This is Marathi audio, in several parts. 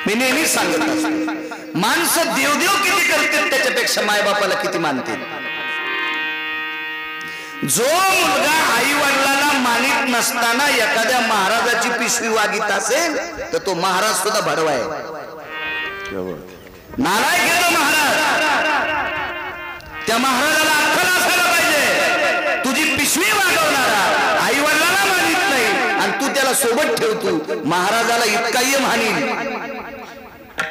मी नेहमी सांगत असतो, माणसं देवदेव किती करतील त्याच्यापेक्षा मायबापाला किती मानतील. जो मुलगा आई वडिलांना मानित नसताना एखाद्या महाराजाची पिशवी वागित असेल तर तो महाराज सुद्धा भडवा आहे. नालायक आहे तो महाराज. त्या महाराजाला अक्कल असायला पाहिजे. तुझी पिशवी वागवणारा आई वडिलांना मानित नाही आणि तू त्याला सोबत ठेवतो. महाराजाला इतकाही मानील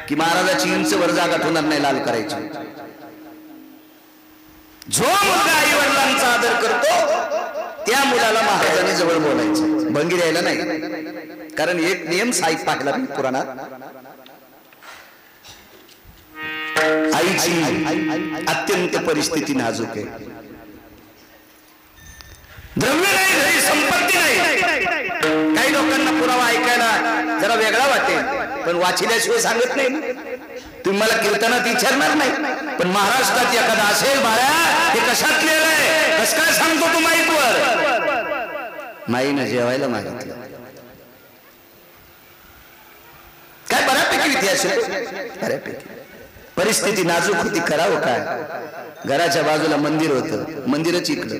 की महाराजाची इंच वर जागा ठेवणार नाही लाल करायची. जो मुलगा आई वडिलांचा आदर करतो त्या मुलाला महाराजांनी जवळ बोलायचं, भंगी द्यायला नाही. कारण एक नियम साहित्य पाहिला मी पुराणात, आईची अत्यंत परिस्थिती नाजूक आहे. द्रव्य नाही, घरी संपत्ती नाही. काही लोकांना पुरावा ऐकायला जरा वेगळा वाटेल, पण वाचिल्याशिवाय सांगत नाही. तुम्ही मला कीर्तनात विचारणार नाही, पण महाराष्ट्रात एखादा असेल बाळा हे कशात लिहिलंय, कस काय सांगतो तू माईकवर. माईनं जेवायला मागितलं. काय बऱ्यापैकी इतिहास बऱ्यापैकी. परिस्थिती नाजूक होती, करावं काय. घराच्या बाजूला मंदिर होतं, मंदिरच इकलं.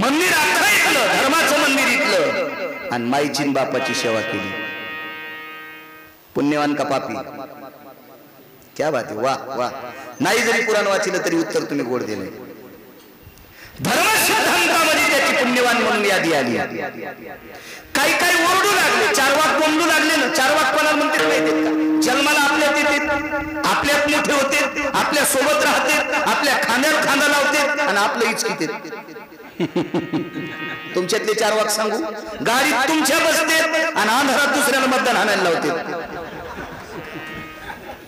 मंदिर आता इकलं, धर्माचं मंदिर इकलं आणि माईची बापाची सेवा केली. पुण्यवान का पापी, क्या बात आहे. वाह वाह. नाही जरी पुराण वाचलं तरी उत्तर तुम्ही गोड दिले. धर्म सिद्धांतामध्ये त्याची पुण्यवान म्हणून यादी आली. काही काही ओरडू लागले, चार वाक बोंबू लागले ना. चार वाक कोणाला म्हणते माहिती का? जन्माला आपल्यात येते, आपल्यात मोठे होते, आपल्या सोबत राहते, आपल्या खांद्यावर खांदा लावते आणि आपलं इचकीते. तुमच्यातले चार वाक सांगू? गाडीत तुमच्या बसते आणि अंधारात दुसऱ्याला मतदान आणायला लावते.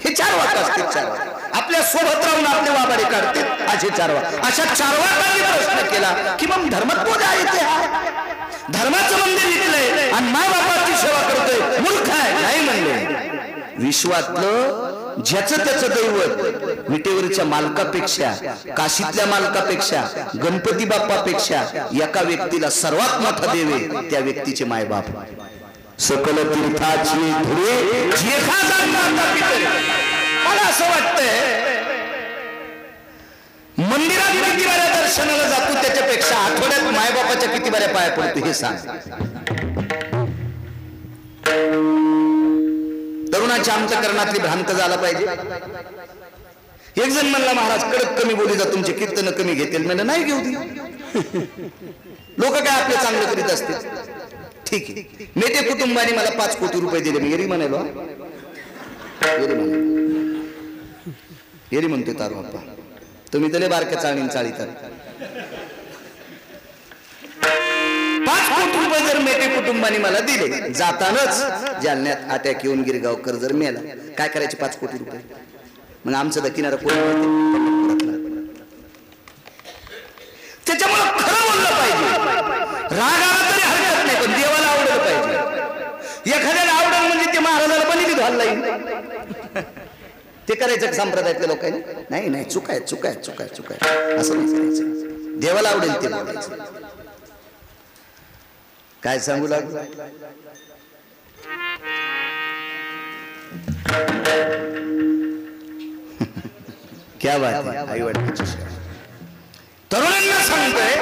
हे चार वाक असते. चार वाक आपल्या सोबत राहून आपले वाबाडे काढते. असे चार वाक. अशा चार वाकांनी प्रश्न केला की मग धर्मत्व काय येते? धर्माचं मंदिर इकलंय आणि माय बापाची सेवा करतोय, मूर्ख आहे. नाही म्हणले. विश्वातलं ज्याचं त्याचं दैवत विटेवरच्या मालकापेक्षा, काशीतल्या मालकापेक्षा, गणपती बाप्पापेक्षा एका व्यक्तीला सर्वात मोठा देव आहे त्या व्यक्तीचे मायबाप. सकल तीर्थाची धुरे मला असं वाटतंय मंदिरात किती बऱ्या दर्शनाला जातो त्याच्यापेक्षा आठवड्यात मायबापाच्या किती बऱ्या पाया पडतो हे सांग. तरुणाच्या अंतःकरणातली भ्रांत झाला पाहिजे. एक जण म्हणला महाराज कडक कमी बोली जा, तुमचे कीर्तन कमी घेतील. म्हणजे नाही घेऊ दे, लोक काय आपले चांगलं करीत असते. ठीक आहे, मेटे कुटुंबाने मला 5 कोटी रुपये दिले. मी येरी म्हणालो, येरी म्हणते तारू बाप्पा तुम्ही तले बारक्या चाळीन चाळीतात. 5 कोटी रुपये जर मेटे कुटुंबाने मला दिले, जातानाच जालन्यात अटॅक येऊन गिरगावकर जर मेला, काय करायचे 5 कोटी रुपये? मग आमचं दखिणारा कोण? त्याच्यामुळे खरं बोललं पाहिजे. राग आला तरी हरकत नाही, पण देवाला आवडलं पाहिजे. एखाद्याला आवडलं म्हणजे ते महाराजाला बनी घालला येईल. ते करायचं संप्रदायातल्या लोकांनी? नाही नाही, चुकाय चुकाय चुकाय चुकाय असं नाही करायचं. देवाला आवडेल ते बोलायचं. काय सांगू लागलो? क्या बात आहे. आई वडिलांची सेवा. तरुणांना सांगतोय,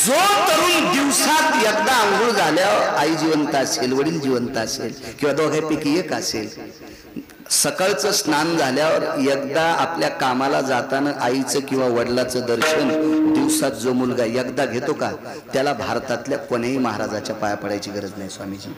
जो तरुण दिवसात एकदा आंघोळ झाल्यावर आई जिवंत असेल, वडील जिवंत असेल किंवा दोघांपैकी एक असेल, सकाळचं स्नान झाल्यावर एकदा आपल्या कामाला जाताना आईचं किंवा वडिलाचं दर्शन दिवसात जो मुलगा एकदा घेतो का, त्याला भारतातल्या कोणीही महाराजाच्या पाया पडायची गरज नाही. स्वामीजी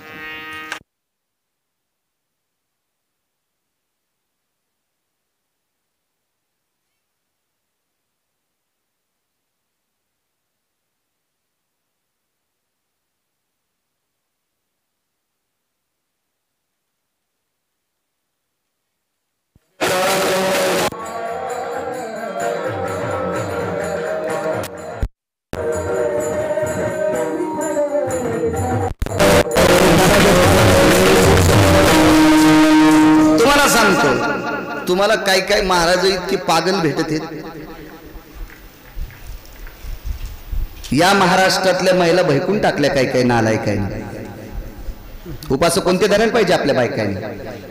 तुम्हाला काय काय महाराज इतके पागल भेटत आहेत. या महाराष्ट्रातल्या महिला भैकून टाकल्या काय काय नालायकांनी. उपास कोणते धरायला पाहिजे आपल्या बायकांनी?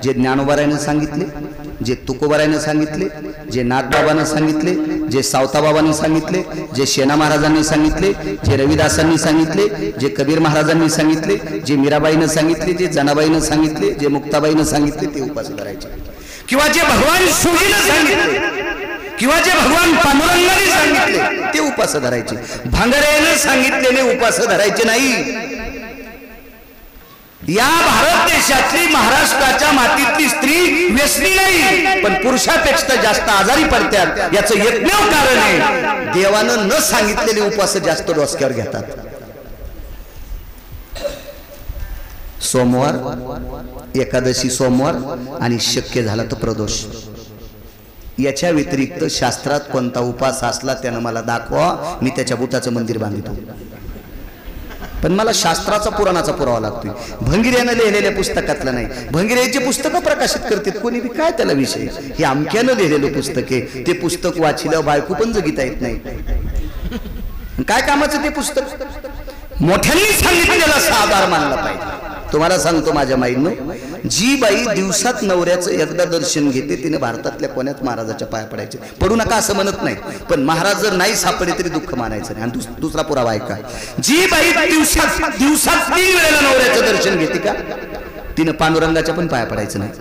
जे ज्ञानोबारायनं सांगितले, जे तुकोबारायनं सांगितले, जे नागबाबांना सांगितले, जे सावताबाबांनी सांगितले, जे शेना महाराजांनी सांगितले, जे रविदासांनी सांगितले, जे कबीर महाराजांनी सांगितले, जे मीराबाईनं सांगितले, जे जनाबाईनं सांगितले, जे मुक्ताबाईनं सांगितले, ते उपास धरायचे. किंवा जे भगवान शिवजीनं सांगितले किंवा जे भगवान पांडुरंगाने सांगितले ते उपास धरायचे. भांगरेने सांगितलेले उपास धरायचे नाही. या भारत देशातली महाराष्ट्राच्या मातीतली स्त्री व्यसनी नाही, पण पुरुषापेक्षा जास्त आजारी पडतात. याचं एकमेव कारण आहे देवानं न सांगितलेले उपास जास्त डोसक्यावर घेतात. सोमवार, एकादशी सोमवार आणि शक्य झाला तर प्रदोष. याच्या व्यतिरिक्त शास्त्रात कोणता उपास असला त्यानं मला दाखवा, मी त्याच्या बुटाचं मंदिर बांधतो. पण मला शास्त्राचा पुराणाचा पुरावा लागतोय. भंगिऱ्यानं लिहिलेल्या पुस्तकातलं नाही. भंगिऱ्याची पुस्तकं प्रकाशित करतात कोणी बी, काय त्याला विषय? हे अमक्यानं लिहिलेलं पुस्तक आहे. ते पुस्तक वाचिलं बायको पण जगिता येत नाही. काय कामाचं ते पुस्तक? मोठ्यांनी सांगितलेला आधार मानला पाहिजे. तुम्हाला सांगतो माझ्या माईंनो, जी बाई दिवसात नवऱ्याचं एकदा दर्शन घेते तिने भारतातल्या कोण्यात महाराजाच्या पाया पडायचे. पडू नका असं म्हणत नाही, पण महाराज जर नाही सापडले तरी दुःख मानायचं नाही. आणि दुसरा पुरावा ऐका, जी बाई दिवसात 3 वेळेला नवऱ्याचं दर्शन घेते का तिने पांडुरंगाच्या पण पाया पडायचं नाही.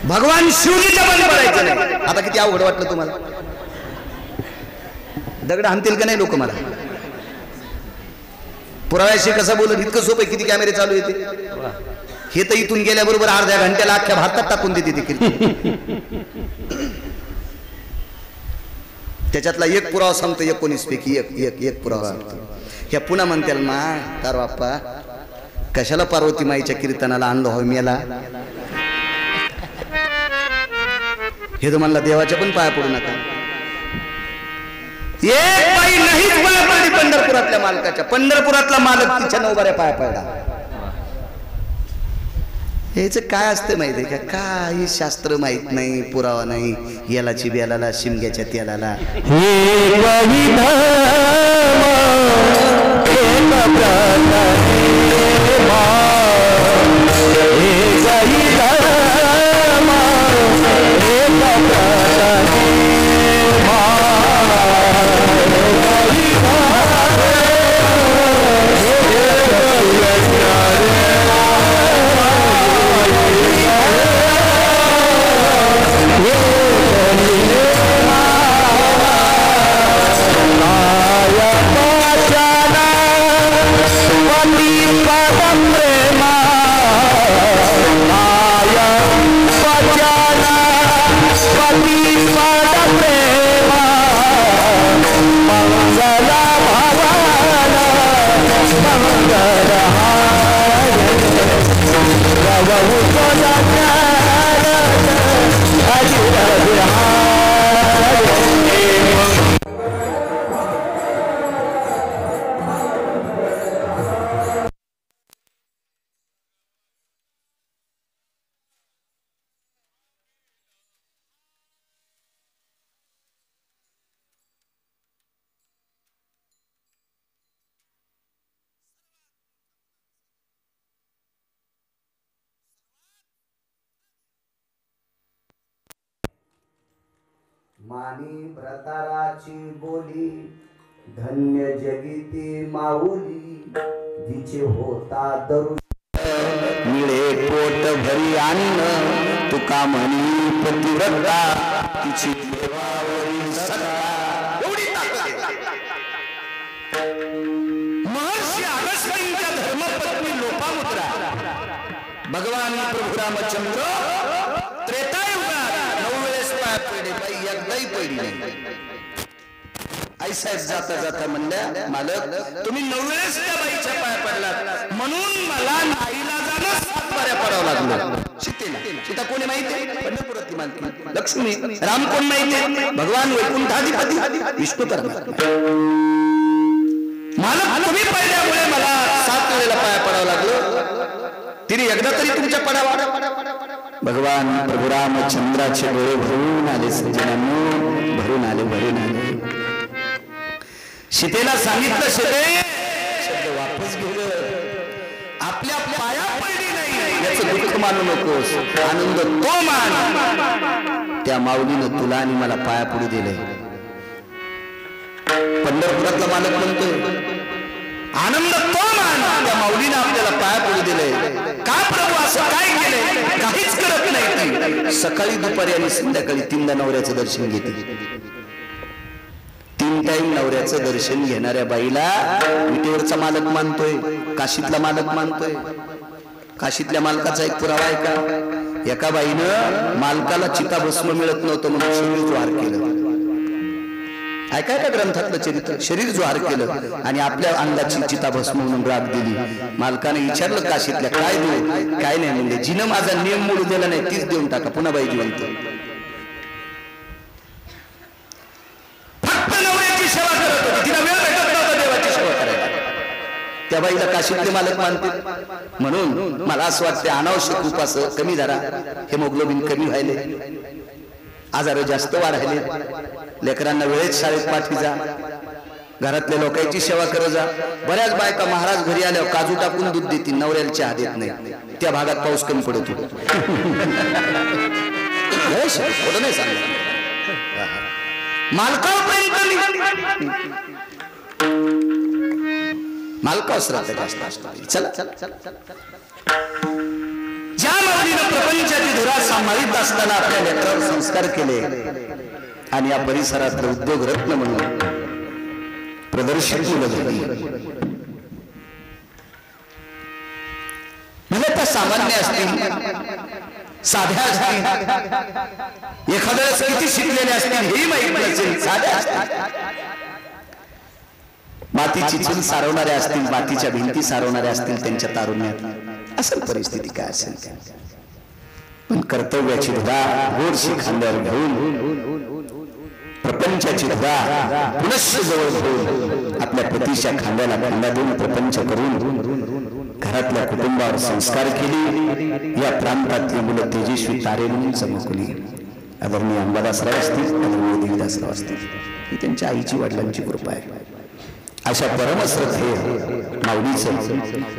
भगवान शिवजीच्या पण पडायचं नाही. आता किती अवघड वाटलं तुम्हाला? दगड हाणतील का नाही लोक मला? पुराव्याशी कसं बोलत इतकं सोपं. किती कॅमेरे चालू येते हे तर इथून गेल्याबरोबर अर्ध्या घंट्याला अख्ख्या भारतात टाकून देते ती कीर्ती. त्याच्यातला एक पुरावा सांगतो 19 पैकी एक पुरावा. ह्या पुन्हा म्हणतील मा तार बाप्पा कशाला पार्वती माईच्या कीर्तनाला आणलो हो मेला. हे तर म्हणला देवाच्या पण पाया पडू नका. एक बाई नाहीच पाया पडली पंढरपुरातल्या मालकाच्या. पंढरपुरातला मालक तिच्या नवऱ्या पाया पडला. हेच काय असतं माहितीये का? काही शास्त्र माहित नाही, पुरावा नाही. यालाची बेलाला शिमग्याच्या तेलाला मानी प्रताराची बोली धन्य जगिती माऊली जिचे होता दरु मिळे पोट भरी अन्न तुका म्हणी पतिव्रता तिची देवावरील सत्ता. एवढी महर्षी अगस्त्यांच्या धर्मपत्नी लोपामुद्रा भगवान प्रभू रामचंद्र त्रेतायुगात 9 वेळेस पाया पडले. बाई एकदाही पडली नाही. आई साहेब जाता जाता म्हणल्या मालक तुम्ही 9 वेळेस त्या बाईच्या पाया पडलात म्हणून मला नाईला जाणं 7 बाऱ्या पडावं लागलं. सीता कोणी माहिती? पंढरपुरातली मालकी लक्ष्मी. राम कोण माहिती? भगवान वैकुंठाधिपती विष्णू परमात्मा. मालक तुम्ही पडल्यामुळे मला 7 वेळेला पाया पडावं लागलं. तिने एकदा तरी तुमच्या पडावा. भगवान प्रभू रामचंद्राचे डोळे भरून आले. सज्जनांनो भरून आले. सीतेला सांगितलं सीते मानू नकोस, आनंद तो मान. त्या माऊलीनं तुला आणि मला पाया पुढे दिले. पंढरपुरातला मालक म्हणतोय आनंद तो मान, त्या माऊलीनं आपल्याला पाया पुढे दिले. का प्रभू असं काय केलंय? काहीच करत नाही. सकाळी दुपारी आणि संध्याकाळी 3दा नवऱ्याचं दर्शन घेते. 3 टाइम नवऱ्याचं दर्शन घेणाऱ्या बाईला विटेवरचा मालक मानतोय, काशीतला मालक मानतोय. काशीतल्या मालकाचा एक पुरावा आहे का? एका बाईनं मालकाला चिताभस्म मिळत नव्हतं म्हणून शरीर जोहार केलं. ऐकाय का ग्रंथातलं चरित्र? शरीर जोहार केलं आणि आपल्या अंगाची चिताभस्म म्हणून राग दिली. मालकाने विचारलं काशीतल्या काय देऊ? काय नाही म्हणले, जिनं माझा नियम मोडू दिला नाही तीच देऊन टाका. पुन्हा बाई जिवंत. फक्त नवऱ्याची सेवा करत होती, तिला वेळ भेटत नव्हता देवाची सेवा करायला. त्या बाईला काशीतले मालक मानते. म्हणून मला असं वाटतं अनावश्यक उपास कमी जरा, हेमोग्लोबिन कमी व्हायले, आजार जास्त वाढायले. लेकरांना वेळेत शाळेत पाठी जा, घरातल्या लोकांची सेवा करत जा. बऱ्याच बायका महाराज घरी आल्यावर काजू टाकून दूध देतील, नवऱ्याला चहा देत नाही. त्या भागात पाऊस कमी पडतो. नाही सांगत मालकावर श्रद्धा जास्त असते. चला ज्या माऊलीनं प्रपंचाची धुरा सांभाळीत असताना आपल्या लेकरावर संस्कार केले आणि या परिसरात उद्योग रत्न म्हणून प्रदर्शित मुलं झाली. म्हणजे त्या सामान्य असतील, साध्या असतील, एखाद्याला किती शिकलेले असतील हेही माहित नसेल, साध्या असतील, मातीची चूल सारवणाऱ्या असतील, मातीच्या भिंती सारवणाऱ्या असतील, त्यांच्या तारुण्यात असेल परिस्थिती काय असेल काय, पण कर्तव्याची धुरा गोडशी खांद्यावर घेऊन प्रपंचाची धुरा पुनश्च जवळ घेऊन आपल्या पतीच्या खांद्याला खांदा देऊन प्रपंच करून घरातल्या कुटुंबावर संस्कार केले. या प्रांतातली मुलं तेजस्वी तारे म्हणून चमकली. आदरणीय अंबादासराव असतील, आदरणीय देवीदासराव असतील, ही त्यांच्या आईची वडिलांची कृपा आहे. अशा परमश्रद्धेय माऊलीचं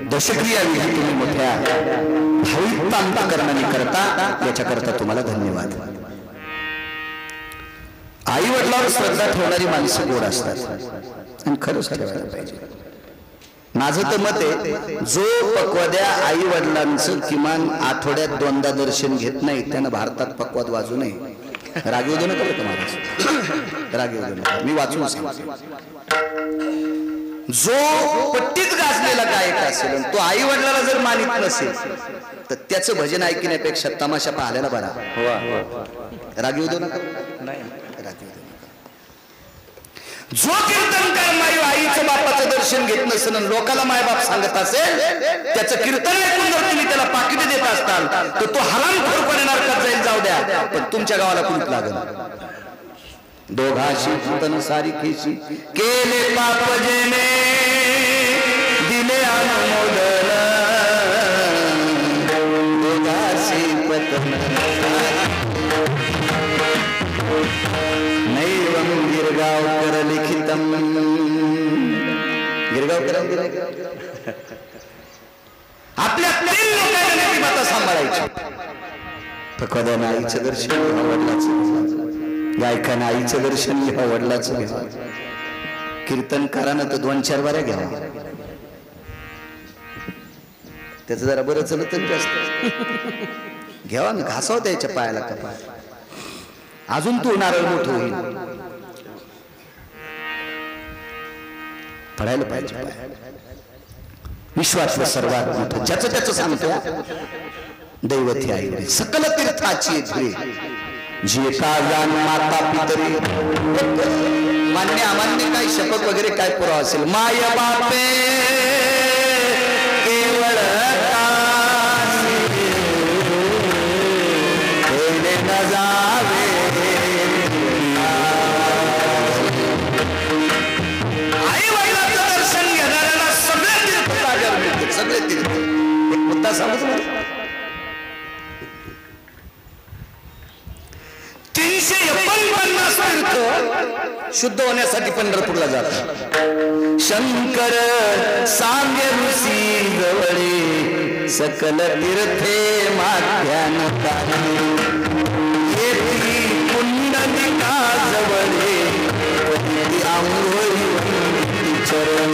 दशक्रिया विधी तुम्ही मोठ्या भाविक अंतःकरणाने करता, याच्याकरता तुम्हाला धन्यवाद. आई वडिलांवर श्रद्धा ठेवणारी माणसं गोड असतात आणि खरंच ठेवायला पाहिजे. माझं तर मत आहे, जो पक्वाद्या आई वडिलांचं किमान आठवड्यात 2दा दर्शन घेत नाही त्यानं भारतात पक्वाद वाजू नये. राग येऊ दे नका बरं महाराज, राग येऊ दे नका. मी वाचून सांगतो, जो पट्टीत गाजलेला गायक असेल तो आई वडिलाला जर मानित नसेल तर त्याचं भजन ऐकण्यापेक्षा तमाशा पाहायला बरा. राग येऊ दे नका, राग येऊ दे नका. जो कीर्तनकार माई आईचं बापाचं दर्शन घेत नसेल, लोकाला मायबाप सांगत असेल, त्याचं कीर्तन ऐकून जर तुम्ही त्याला पाकिट देत असताल तर तो हरामखोरपणे नरकात जाईल. जाऊ द्या, पण तुमच्या गावाला कुलूप लागेल. दोघाशी पतन सारिकेशी केले पाप जेने दिले अनुमोदन, दोघाशी पतन नैवं गिरगावकर लिखितम. गिरगावकर आपल्या 3 लोकांना माता सांभाळायची. फकवाद्यानं आईचं दर्शन, वडिलाचं, गायकानं आईचं दर्शन घ्या, वडिलाचं घ्या, कीर्तनकारानं तर 2-4 वाऱ्या घ्यावा. त्याचं जरा बरं चलत जास्त घ्यावा ना, घासाव त्याच्या पायाला कपाळ, अजून तू नारळ मोठं होईल. पडायला पाहिजे. विश्वातलं सर्वात मोठं ज्याचं त्याचं सांगतो दैवती आई सकल तीर्थाची धुरे, जे का जाण माता पितरी. मान्य अमान्य काय शपथ वगैरे काय पुरावा असेल, माय बापे केवळ न जावे, आई वडिलांचं दर्शन घेणाऱ्याला सगळे तीर्थ जाग्यावर मिळते, सगळे तीर्थ. एक मुद्दा सांगतो, 349 तीर्थ शुद्ध होण्यासाठी पंढरपूरला जातात. शंकर सांगे ऋषी गवळे सकल तीर्थे माध्यान येती पुंडलिका जवळे आंघोळी चरण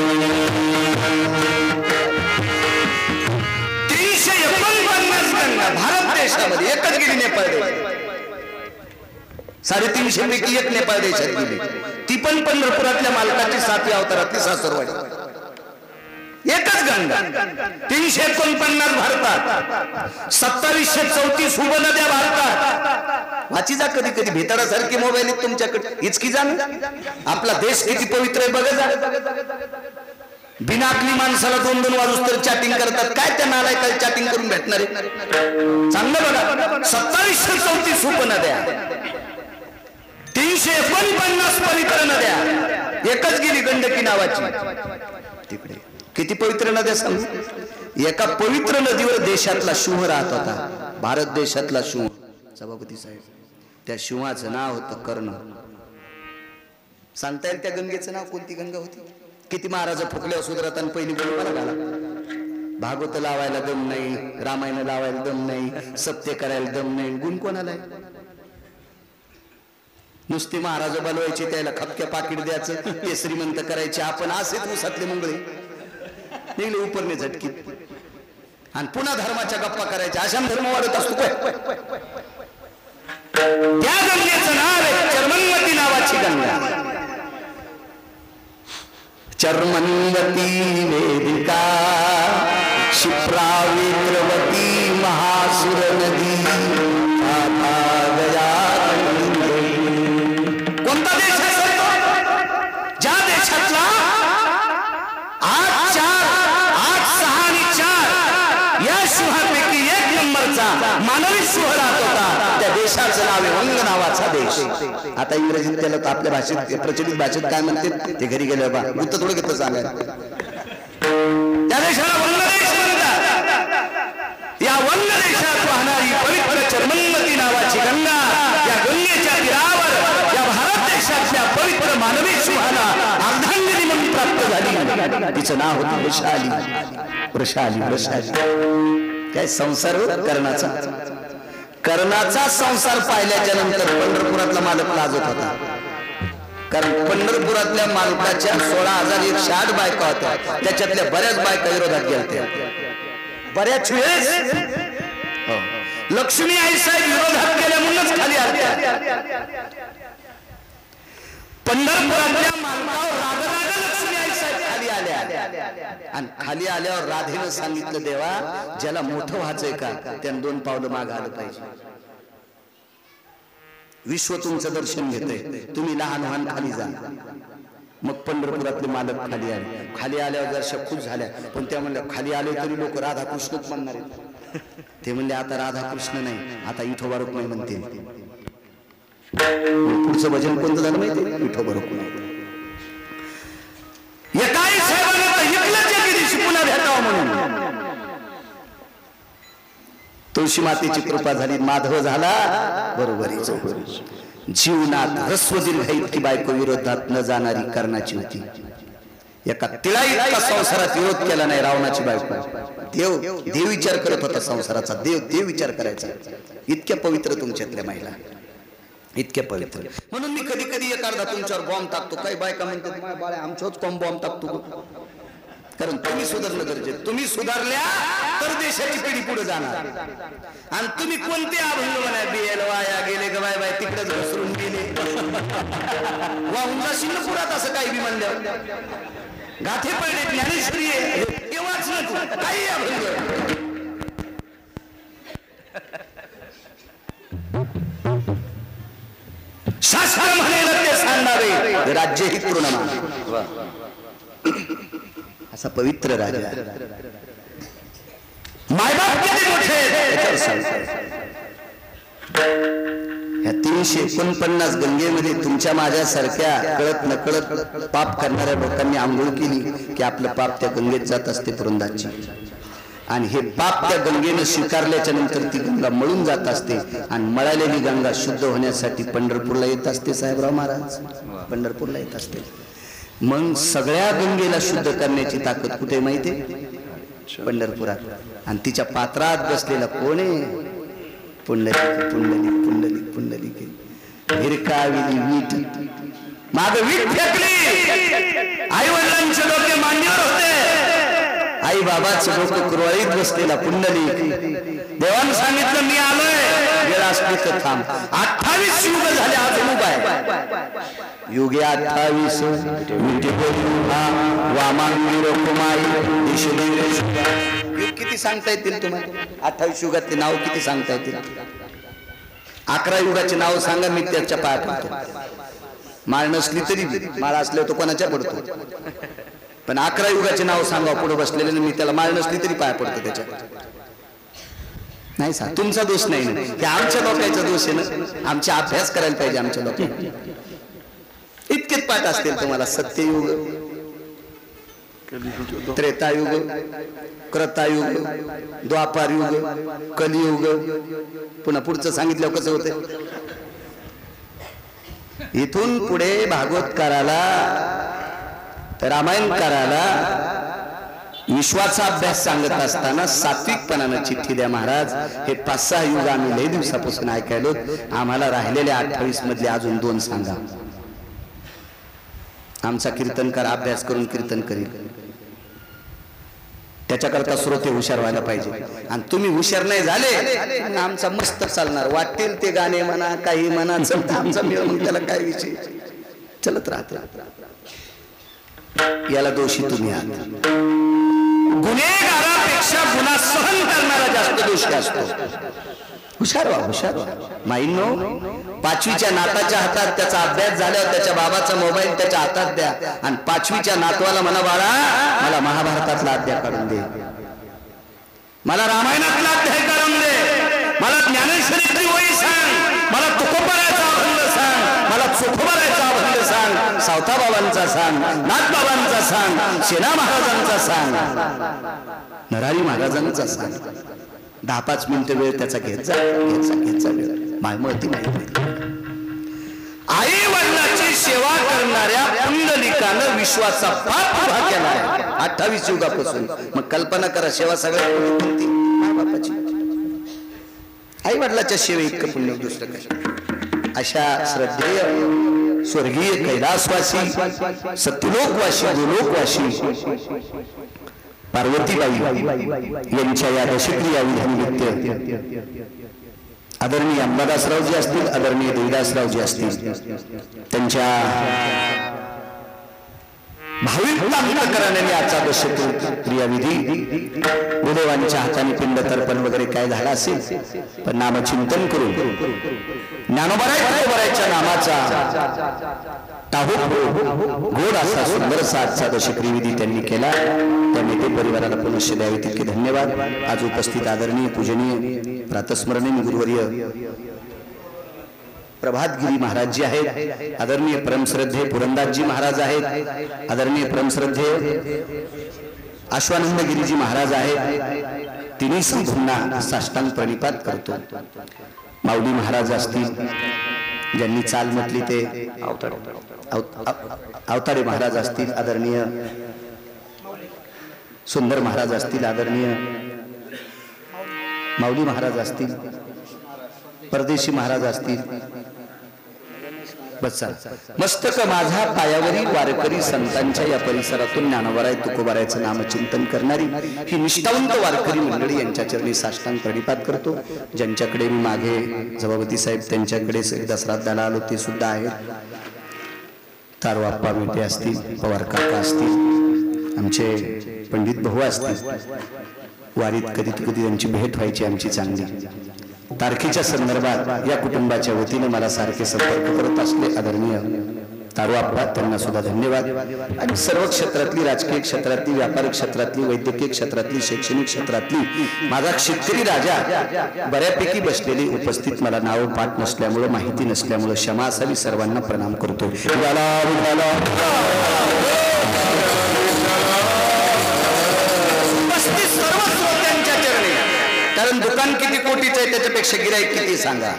349 गंगा भारत देशामध्ये एकच गेली नेपाळ देश 350 पैकी एक नेपाळ देशात गेली ती पण पंढरपुरातल्या मालकाची 7व्या अवतारातली सासरवाडी एकच गंगा 349 भारतात 2734 उपनद्या भारतात वाची जा कधी कधी भेताडासारखी मोबाईल तुमच्याकडे इचकी जा आपला देश किती पवित्र आहे बघा जा बिनाकली माणसाला 2-2 वाजूस तर चॅटिंग करतात काय त्या नालायकाला चॅटिंग करून भेटणार आहे चांगलं बघा 2734 उपनद्या 349 पवित्र नद्या एकच गेली गंडकी नावाची तिकडे किती पवित्र नद्या सांग एका पवित्र नदीवर देशातला सिंह राहत होता भारत देशातला सिंह सभापती साहेब त्या सिंहाचं नाव होतं कर्ण सांगता येईल त्या गंगेचं नाव कोणती गंगा होती किती महाराज फुकले सुधरताना पहिली बोल घाला भागवत लावायला दम नाही रामायण लावायला दम नाही सत्य करायला दम नाही गुण कोणाला आहे नुसते महाराज बोलवायचे त्याला खपक्या पाकिट द्यायचं ते श्रीमंत करायचे आपण असेच उसातले मुंगळे निघले उपरने झटकी आणि पुन्हा धर्माच्या गप्पा करायच्या अशा धर्म वाढत असतो त्या गंगेचं नाव आहे चर्मन्वती नावाची गंगा चर्मन्वती वेदिका क्षिप्राविद्रवती महासुर नदी कोणता देश आहे ज्या देशातला 8 6 आणि 4 या सिंहापैकी 1 नंबरचा मानवी सिंह राहत होता त्या देशाचं नाव आहे वंग नावाचा देश आता इंग्रजीत त्याला आपल्या भाषेत प्रचलित भाषेत काय म्हणते ते घरी गेले बा उत्तर थोडं घेतलं सांगायला त्या देशाला वंग देश म्हणतात या वंग देशात वाहणारी पवित्र चर्मन्वती नावाची गंगा या गंगेच्या तीरावर या भारत देशातल्या पवित्र मानवी सिंहाला अर्धांगिनी म्हणून प्राप्त झाली तिचं नाव होतं वृषाली वृषाली वृषाली काय संसार कर्णाचा संसार पाहिल्याच्या नंतर पंढरपुरातला मालक लाजत होता कारण पंढरपुरातल्या मालकाच्या 16,108 बायका होत्या त्याच्यातल्या बऱ्याच बायका विरोधात गेल्या बऱ्याच वेळेस लक्ष्मी आई साहेब विरोधात गेल्या म्हणूनच खाली आल्या पंढरपुरातल्या मालकावर राग लक्ष्मी आई साहेब खाली आल्या आणि खाली आल्यावर राधेनं सांगितलं देवा ज्याला मोठं व्हायचंय का त्यानं 2 पावलं मागे आलं पाहिजे विश्व तुमचं दर्शन घेतंय तुम्ही लहान खाली जा मग पंढरपुरातले मालक खाली आले खाली आल्यावर जर खुश झाल्या पण त्या म्हणल्या खाली आले तरी लोक राधाकृष्णच म्हणणार आहेत ते म्हणले आता राधाकृष्ण नाही आता विठोबा रुक्मिणी म्हणते पुढचं भजन कोणतं झालं माहिती विठोबा रुक्मिणी एकाही साहेबांना पुन्हा भेटावं म्हणून तुळशी मातेची कृपा झाली माधव झाला बरोबर जीवनात ह्रस्व दीर्घ इतकी बायको विरोधात न जाणारी कर्णाची होती एका तिळा इतका संसारात विरोध केला नाही रावणाची बायको देव विचार करत होता संसाराचा देव विचार करायचा इतक्या पवित्र तुमच्यातल्या महिला इतक्या पवित्र म्हणून मी कधी कधी एक अर्धा तुमच्यावर बॉम्ब टाकतो काही बायका म्हणतात बाळा आमच्याच बॉम्ब टाकतो कारण तुम्ही सुधारणं गरजेचं तुम्ही सुधारल्या तर देशाची पिढी पुढे जाणार आणि तुम्ही कोणते अभंग म्हणाय बिएल वाया गेले ग बाय तिकडेच घसरून गेले वाहून जाशील ना पुरात असं काही बी म्हणल्यावर गाठे पडले ज्ञानेश्वरी तेव्हाच काही अभंग शास्त्र म्हणेल ते सांगावे राज्य ही पूर्ण असा पवित्र राजा मायबाप किती मोठे ह्या 349 गंगेमध्ये तुमच्या माझ्यासारख्या कळत नकळत पाप करणाऱ्या लोकांनी आंघोळ केली की आपलं पाप त्या गंगेत जात असते पुरंदाची आणि हे पाप त्या गंगेने स्वीकारल्याच्या नंतर ती गंगा मळून जात असते आणि मळालेली गंगा शुद्ध होण्यासाठी पंढरपूरला येत असते साहेबराव महाराज पंढरपूरला येत असते मग सगळ्या गंगेला शुद्ध करण्याची ताकद कुठे माहिती पंढरपुरात आणि तिच्या पात्रात बसलेला कोण आहे? पुंडलिक पुंडलिक पुंडलिक पुंडलिक भिरकाविली वीट माग वीट फेकली. आई वडिलांचे डोके मांडीवर होते, आई बाबाचे डोकं कुरवाळीत बसलेला पुंडलिक. देवानं सांगितलं मी आलोय, वेळ असली तर थांब. 28 युग झाले अजून उभा आहे. युगे 28 युग किती सांगता येतील तुम्हाला? 28 युगातले नाव किती सांगता येतील? 11 युगाचे नाव सांगा, मी त्याच्या पाया पडतो. माळ नसली तरी माळ असल्यावर तो कोणाच्या पडतो, पण 11 युगाचे नाव सांगा पुढे बसलेले, मी त्याला माळ नसली तरी पाया पडतो त्याच्या. नाही सांग, तुमचा दोष नाही ना, हे आमच्या लोकांचा दोष आहे ना. आमचा अभ्यास करायला पाहिजे आमच्या लोकांनी. इतकेच पाठ असतील तुम्हाला. सत्ययुग, त्रेतायुग, क्रतायुग, द्वापार युग, कलियुग. पुन्हा पुढचं सांगितलं कसं होतं. इथून पुढे भागवत करायला, रामायण करायला, विश्वाचा अभ्यास सांगत असताना सात्विकपणानं चिठ्ठी द्या महाराज. हे 5-6 युग आम्ही लय दिवसापासून ऐकायलो, आम्हाला राहिलेले 28 मधले अजून 2 सांगा. आमचा कीर्तनकार अभ्यास करून कीर्तन करील. त्याच्याकरता श्रोते हुशार व्हायला पाहिजे. आणि तुम्ही हुशार नाही झाले, आमचा मस्त चालणार. वाटेल ते गाणे म्हणा, काही म्हणा, चलत आमचा मेळ, मग त्याला काय विषय, चलत राहत. याला दोषी तुम्ही आहात. गुन्हेगारापेक्षा गुन्हा सहन करणारा जास्त दोषी असतो. हुशार व्हा, हुशार व्हा. माईंनो, 5वीच्या नाताच्या हातात त्याचा अभ्यास झाल्यावर त्याच्या बाबाचा मोबाईल त्याच्या हातात द्या आणि 5वीच्या नातवाला म्हणा, बाळा मला महाभारतातला अध्याय काढून दे, मला रामायणातला अध्याय काढून दे, मला ज्ञानेश्वरीतली वही सांग, मला तुकोबाराचा अभंग सांग, मला चोखोबाराचा अभंग सांग, सावता बाबांचा सांग, नाथ बाबांचा सांग, सेना महाराजांचा सांग, नरहरी महाराजांचा सांग. 10-5 मिनिटं वेळ त्याचा घ्यायचा वेळ. माहिती माहिती. आई वडिलांची सेवा करणाऱ्या पुंडलिकानं विश्वाचा पाप उभा केलाय 28 युगापासून. मग कल्पना करा, सेवा सगळ्यात कोणती? बापाची. आई वडिलाच्या सेवे इतकं पुण्य दुसरं काय. अशा श्रद्धेय स्वर्गीय कैलासवासी, सत्यलोकवासी, गोलोकवासी पार्वतीबाई यांच्या या दशक्रिया विधीनिमित्त आदरणीय अंबादासरावजी असतील, आदरणीय देवदासरावजी असतील, त्यांच्या भाविक अंतःकरणाने आजचा दशक्रिया विधी गुरुदेवांच्या हाताने पिंड तर्पण वगैरे काय झाला असेल, पण नामचिंतन करून ज्ञानोबरायच्या नामाचा गोड असा सुंदरसा आजचा दशक्रिया विधी त्यांनी केला. त्या नेते परिवाराला पुनश्च द्यावे तितके धन्यवाद. आज उपस्थित आदरणीय पूजनीय प्रातस्मरणीय गुरुवर्य प्रभातगिरी महाराज जी आहेत, आदरणीय परमश्रद्धे पुरंदासजी महाराज आहेत, आदरणीय परमश्रद्धे अश्वानंदगिरीजी महाराज आहेत. तिन्ही संघांना साष्टांग प्रणिपात करतो. माऊली महाराज असतील, ज्यांनी चाल म्हटली ते अवताडे महाराज असतील, आदरणीय सुंदर महाराज असतील, आदरणीय माऊली महाराज असतील, परदेशी महाराज असतील. बच्चा मस्तक माझा पायावरी वारकरी संतांच्या या परिसरातून ज्ञानोबराय तुकोबारायचं नामचिंतन करणारी ही निष्ठावंत वारकरी मंडळी यांच्या चरणी साष्टांग प्रणिपात करतो. ज्यांच्याकडे मी मागे जबाबती साहेब त्यांच्याकडे दसरादाला आलो ते सुद्धा आहेत. तारवाप्पा मेटे असतील, पवार काका असतील, आमचे पंडित भाऊ असतील. वारीत कधी कधी त्यांची भेट व्हायची आमची चांगली. तारखेच्या संदर्भात या कुटुंबाच्या वतीने मला सारखे संपर्क करत असले आदरणीय तारवाप्पा, त्यांना सुद्धा धन्यवाद. आणि सर्व क्षेत्रातली, राजकीय क्षेत्रातली, व्यापारिक क्षेत्रातली, वैद्यकीय क्षेत्रातली, शैक्षणिक क्षेत्रातली, माझा शेतकरी राजा बऱ्यापैकी बसलेली उपस्थित, मला नाव पाठ नसल्यामुळे, माहिती नसल्यामुळे क्षमा असावी. सर्वांना प्रणाम करतो. सर्व श्रोत्यांच्या चरणी, कारण दुकान किती कोटीचं आहे त्याच्यापेक्षा गिराईक किती सांगा.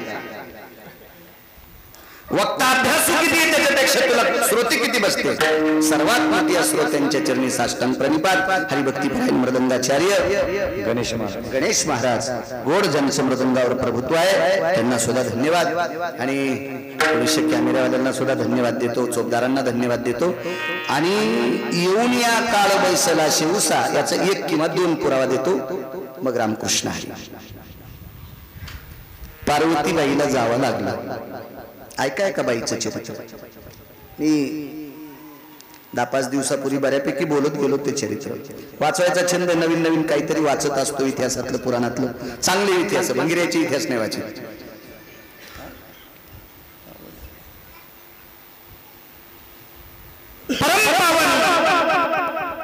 वक्ता अभ्यासू किती आहे त्याच्यापेक्षा तुला श्रोते किती बसते. सर्वात मोठी श्रोत्यांच्या चरणी साष्टांग प्रणिपात. हरिभक्ती परायण मृदंगाचार्य गणेश महाराज गोड ज्यांचं मृदंगावर प्रभुत्व आहे त्यांना सुद्धा धन्यवाद. आणि थोडीशे कॅमेरावाल्यांना सुद्धा धन्यवाद देतो, चोपदारांना धन्यवाद देतो. आणि येऊन या काळ बैसला शिवसा याचा एक किंवा दोन पुरावा देतो. मग रामकृष्ण हरी. पार्वतीबाईला जावं लागलं. ऐकाय का बाईचं चरित्र. मी 10-5 दिवसापूर्वी बऱ्यापैकी बोलत गेलो ते चरित्र. वाचवायचा छंद, नवीन नवीन काहीतरी वाचत असतो इतिहासातलं, पुराणातलं. चांगले इतिहास, भंगिऱ्याचे इतिहास नाही वाचत.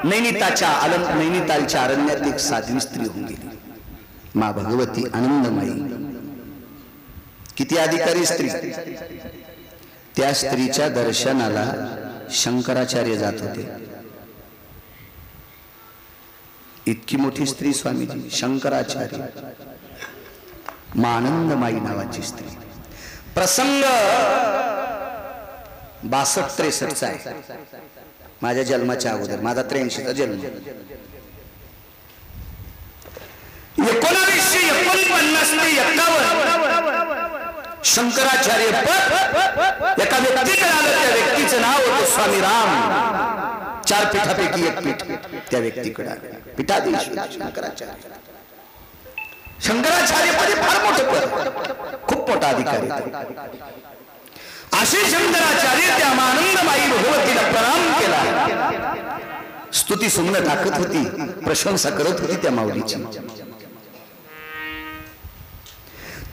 नैनितालच्या अरण्यात एक साध्वी स्त्री होऊन गेली, मा भगवती आनंदमाई. किती अधिकारी स्त्री. त्या स्त्रीच्या दर्शनाला शंकराचार्य जात होते. इतकी मोठी स्त्री स्वामीजी शंकराचार्य. मा आनंदमाई नावाची स्त्री. प्रसंग 62-63 आहे. माझ्या जन्माच्या अगोदर, माझा 83चा जन्म. 1949 ते 51 शंकराचार्य पद एका व्यक्तीकडे आलं. त्या व्यक्तीचं नाव होतं स्वामी राम. 4 पीठापैकी एक पीठ त्या व्यक्तीकडे आलं. पीठाधीश शंकराचार्य. शंकराचार्य पद फार मोठं पद, खूप मोठा अधिकारी. असे शंकराचार्य त्या आनंदमाई भगवतीला प्रणाम केला. स्तुती सुमन टाकत होती, प्रशंसा करत होती त्या माऊलीची.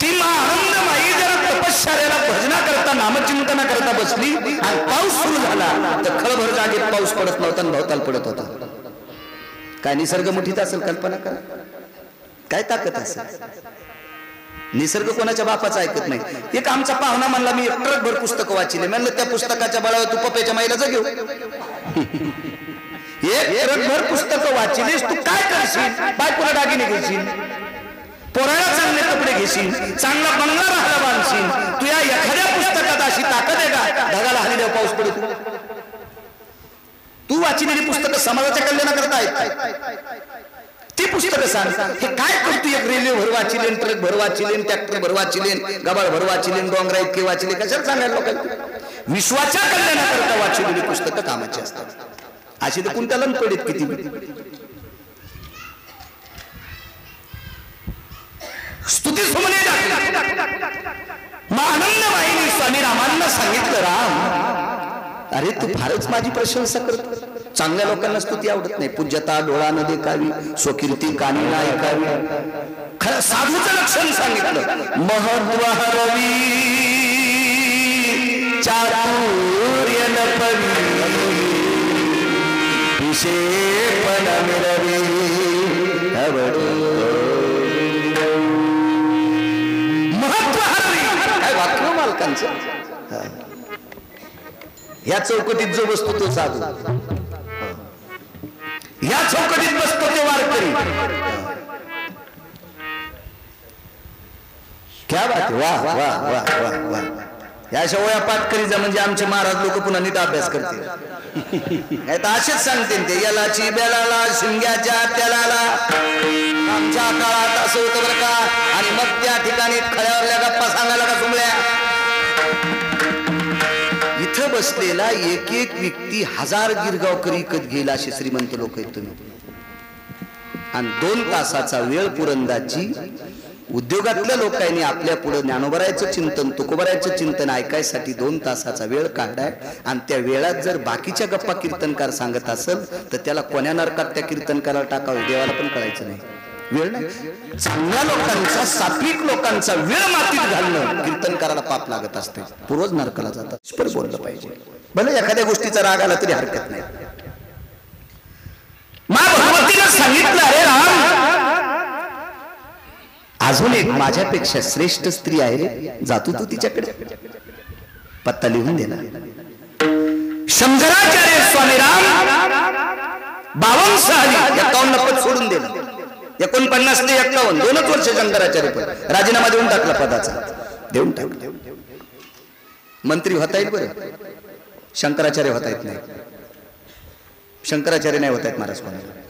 ती आनंदमाई जरा तपश्चर्याला भजना करता, नामचिंतना करता बसली आणि पाऊस सुरू झाला. तर खळभर जागेत पाऊस पडत नव्हता, भवताल पडत होता. काय निसर्ग मुठीत असेल, कल्पना करा. काय ताकद असेल. निसर्ग कोणाच्या बापाचं ऐकत नाही. एक आमचा पाहुणा म्हणला, मी एक ट्रकभर पुस्तकं वाचली. म्हणलं त्या पुस्तकाच्या बळावर तू पप्याच्या माईला जगेव. एक ट्रकभर पुस्तकं वाचलीस, तू काय करशील? बायकोला दागिने घेशील, पोराला चांगले कपडे घेशील, चांगला बंगला राहायला बांधशील. तू या एखाद्या पुस्तकात अशी ताकद आहे का ढगाला हल्ली पाऊस पडतो? तू वाचलेली पुस्तकं समाजाच्या कल्याणाकरता आहेत. ती पुस्तकं सांग. हे काय करतो? एक रेल्वे भर वाचिलेन, ट्रक भर वाचिलेन, ट्रॅक्टर भर वाचिलेन, गबाळ भर वाचिलेन, डोंगरा इतके वाचिले. कशाला सांगायला लोकांना? विश्वाच्या कल्याणाकरता वाचलेली पुस्तकं कामाची असतात. अशी तर कोणत्याला पडत किती. स्तुती सुमने टाकली. आनंदमाईने स्वामी रामांना सांगितलं, राम अरे तू फारच माझी प्रशंसा करतो. चांगल्या लोकांना स्तुती आवडत नाही. पूज्यता डोळा न देखावी, स्वकीर्ती कानी ना ऐकावी. खरं साधूचं लक्षण सांगितलं. महत्व हरवी चातुर्य न पवी, विशेषण मिळवी महत्व हरवी. काय वाक्य मालकांचं. या चौकटीत जो बसतो तो साधू, या चौकटीत बसतो ते वारकरी. क्या बात आहे. वाह वाह वाह वाह वाह. या अशा वया पाठ करी जा म्हणजे आमचे महाराज लोक पुन्हा नीट अभ्यास करतील. असेच सांगते ते. यालाची बेलाला शिंग्याच्या त्याला आमच्या काळात असं होतं बरं का. आणि मग त्या ठिकाणी खळ्यावरल्या गप्पा सांगायला का तुमल्या. इथं बसलेला एक एक व्यक्ती 1000 गिरगाव करीत गेल असे श्रीमंत लोक आहेत तुम्ही. आणि 2 तासाचा वेळ पुरंदाची उद्योगातल्या लोकांनी आपल्या पुढे ज्ञानोबरायचं चिंतन, तुकोबरायचं चिंतन ऐकायसाठी 2 तासाचा वेळ काढाय. आणि त्या वेळात जर बाकीच्या गप्पा कीर्तनकार सांगत असेल तर त्याला कोण्या नरकात त्या कीर्तनकाराला टाकावे देवाला पण कळायचं नाही. वेळ नाही. चांगल्या लोकांचा, सात्विक लोकांचा वेळ मातीत घालणं कीर्तनकाराला पाप लागत असते. पूर्वज नरकाला जातात. पर बोललं पाहिजे. भले एखाद्या गोष्टीचा राग आला तरी हरकत नाही. मा भगवतीला सांगितलं, अरे राम अजून एक माझ्यापेक्षा श्रेष्ठ स्त्री आहे रे, जातो तू तिच्याकडे. पत्ता लिहून दिला. शंकराचार्य स्वामी राम 52 साली 51 पद सोडून दिलं. 49 ते 51 2च वर्ष शंकराचार्य पद. राजीनामा देऊन टाकला पदाचा. देऊन टाकला. मंत्री होता येईल बरं, शंकराचार्य होता येत नाही. शंकराचार्य नाही होता येत महाराज कोणाला,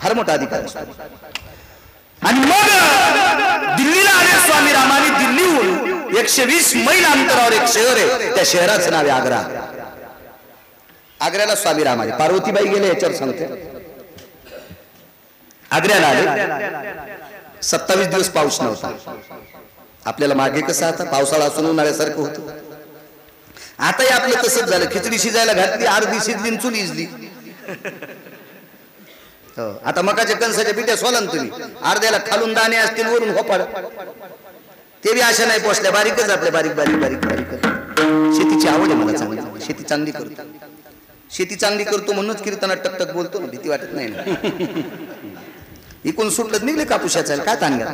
फार मोठा अधिकार असतो. आणि मग दिल्लीला आले स्वामी रामानी. दिल्लीहून 120 मैल अंतरावर एक शहर आहे, त्या शहराचं नाव आहे आग्रा. आग्र्याला स्वामी राम आले. पार्वतीबाई गेले याच्यावर सांगते. आग्र्याला आले, 27 दिवस पाऊस नव्हता. आपल्याला मागे कसं आता पावसाळा असून उन्हाळ्यासारखं होतं. आताही आपलं तसंच झालं. खिचडी शिजायला घातली, अर्धी शिजली, चूल इजली. आता मकाच्या कणसाच्या पिठ्या सोलान तुम्ही, अर्ध्याला खालून दाणे असतील, वरून होपाड. ते बी अशा नाही पोचल्या, बारीकच आपल्या, बारीक बारीक बारीक बारीक. शेतीची आवड आहे मला चांगली, शेती चांगली करतो. शेती चांगली करतो म्हणूनच कीर्तनात टकटक बोलतो ना, भीती वाटत नाही ना. इकून सुटलत निघले कापुशाचा, काय ताण घ्या.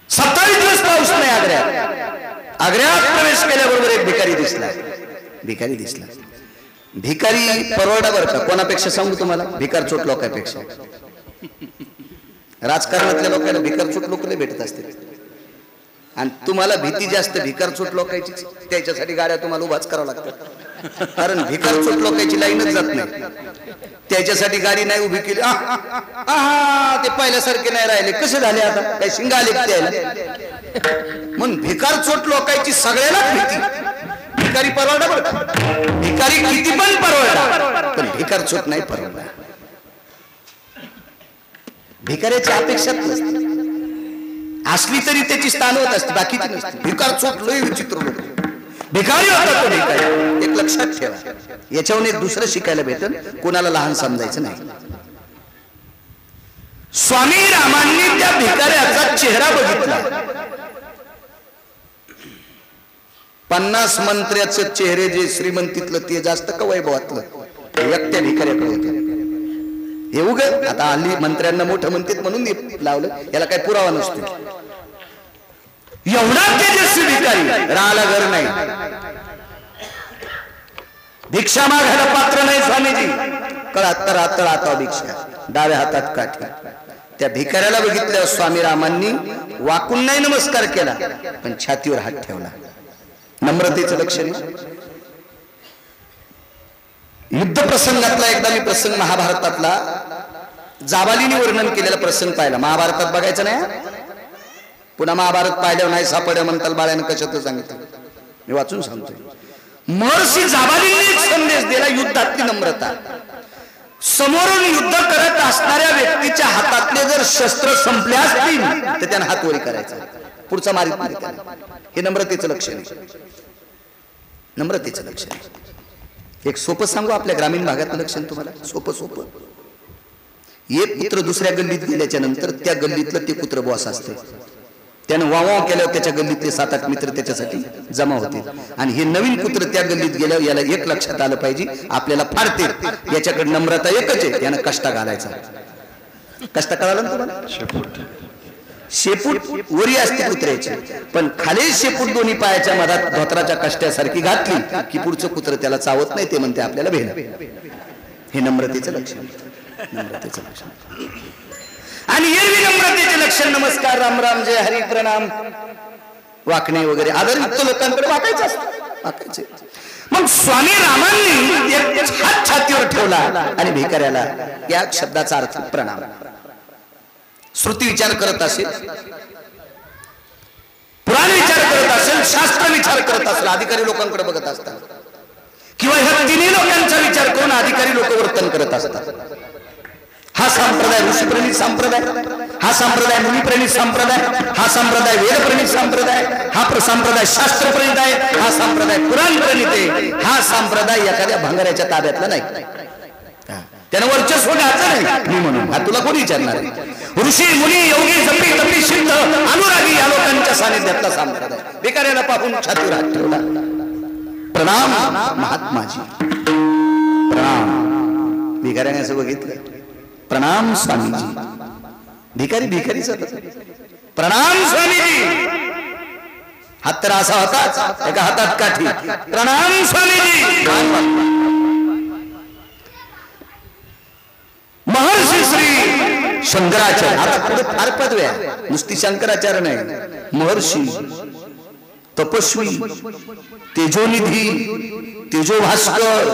27 दिवस पाऊस नाही आग्र्यात. आग्र्यात प्रवेश केल्याबरोबर एक भिकारी दिसला. भिकारी दिसला. भिकारी परवडा बरं का, कोणापेक्षा सांगू तुम्हाला, भिकारचोट लोकांपेक्षा. राजकारणातल्या लोकांना भिकारचोट लोक नाही भेटत असते. आणि तुम्हाला भीती जास्त भिकारचोट लोकांची, त्याच्यासाठी गाड्या तुम्हाला उभाच करावं लागतात. कारण भिकारचोट लोकांची लाईनच जात नाही. त्याच्यासाठी गाडी नाही उभी केली, ते पहिल्यासारखे नाही राहिले, कसे झाले आता, काही शिंगा आले त्याला. म्हणून भिकारचोट लोकांची सगळ्याला भीती. भिकारी परवडा बरं, भिकारी किती पण परवडा, पण भिकारचोट नाही परवडा. भिकाऱ्याची अपेक्षा नसते, असली तरी त्याची स्थान होत असते, बाकीची नसते. भिकारचोट लय विचित्र लोक. भिकारी होता तो भिकारी, एक लक्षात ठेवा. याच्याहून एक दुसरं शिकायला भेटल, कोणाला लहान समजायचं नाही. स्वामी रामांनी त्या भिकाऱ्याचा चेहरा बघितला. 50 मंत्र्याचे चेहरे जे श्रीमंतीतलं ते जास्त का वैभवातलं, एकट्या भिकाऱ्याकडे होते. हे उग आता हल्ली मंत्र्यांना मोठं म्हणतात म्हणून लावलं, याला काही पुरावा नसतो. एवढा तेजस्वी भिकारी, राहायला घर नाही, भिक्षा मागायला पात्र नाही. स्वामीजी तळातळ भिक्षा, डाव्या हातात काठी. त्या भिकाऱ्याला बघितल्यावर स्वामी रामांनी वाकून नाही नमस्कार केला, पण छातीवर हात ठेवला. नम्रतेचं लक्षण. युद्ध प्रसंगातला एकदा मी प्रसंग, महाभारतातला जाबालीने वर्णन केलेला प्रसंग पाहिला. महाभारतात बघायचं नाही, पुन्हा महाभारत पाहिल्यावर नाही सापडलं म्हणताल बाळ्यानं कशात सांगितलं, मी वाचून सांगतोय. महर्षी जाबालीने एक संदेश दिला, युद्धातली नम्रता. समोरून युद्ध करत असणाऱ्या व्यक्तीच्या हातातले जर शस्त्र संपले असतील तर त्याने हात वरी करायचा, पुढचा मारीत मारीत. हे नम्रतेचं लक्षण आहे. नम्रतेचं लक्षण. एक सोपं सांगू आपल्या ग्रामीण भागातलं लक्षण तुम्हाला, सोपं सोपं. एक कुत्र दुसऱ्या गल्लीत गेल्याच्या नंतर त्या गल्लीतलं ते कुत्र बॉस असते. त्यानं वाव केल्यावर त्याच्या गल्लीतले 7-8 मित्र त्याच्यासाठी जमा होते. आणि हे नवीन कुत्र त्या गल्लीत गेल्यावर याला एक लक्षात आलं पाहिजे, आपल्याला फाडते. याच्याकडे नम्रता एकच आहे, त्यानं कष्टा घालायचा. कष्ट कळालं ना तुम्हाला. शेपूट वरी असते कुत्र्याची, पण खाली शेपूट दोन्ही पायाच्या मधात धोत्राच्या कष्ट्यासारखी घातली की पुढचं कुत्र त्याला चावत नाही, ते म्हणते आपल्याला भेल. हे नम्रतेचं लक्षण. नम्रतेचं लक्षण. आणि एरवी नम्रतेचे लक्षण नमस्कार, राम राम, जय हरी, प्रणाम, वाकणे वगैरे आदरयुक्त लोकांकडे वाकायचं असतं, वाकायचे. मग स्वामी रामांनी एक हात छातीवर ठेवला आणि भिकाऱ्याला या शब्दाचा अर्थ प्रणाम. श्रुती विचार करत असेल, पुराण विचार करत असेल, शास्त्र विचार करत असेल, अधिकारी लोकांकडे बघत असतात, किंवा ह्या तिन्ही लोकांचा विचार करून अधिकारी लोक वर्तन करत असतात. हा संप्रदाय ऋषीप्रणित संप्रदाय, हा संप्रदाय मुनिप्रणित संप्रदाय, हा संप्रदाय वेदप्रणित संप्रदाय, हा संप्रदाय शास्त्रप्रणित आहे, हा संप्रदाय पुराण प्रणित आहे. हा संप्रदाय एखाद्या भंगाऱ्याच्या ताब्यातला नाही, त्यानं वर्चस्व घ्यायचं नाही. मी म्हणून हा तुला कोणी विचारणार आहे. ऋषी मुनी योगी जपी तपी सिद्ध अनुरागी या लोकांच्या सानिध्यातला संप्रदाय. भिकाऱ्याला पाहून छातीवर हात ठेवला. प्रणाम महात्माजी, प्रणाम. भिकाऱ्याने असं बघितलं, प्रणाम स्वामीजी. भिकारी भिकारीच प्रणाम स्वामीजी. हात तर असा होता, एका हातात काठी. प्रणाम स्वामीजी. महर्षी श्री शंकराचार्य. आता पुढे फार पदव्या, नुसती शंकराचार्य नाही, महर्षी, तपस्वी, तेजोनिधी, तेजोभास्कर,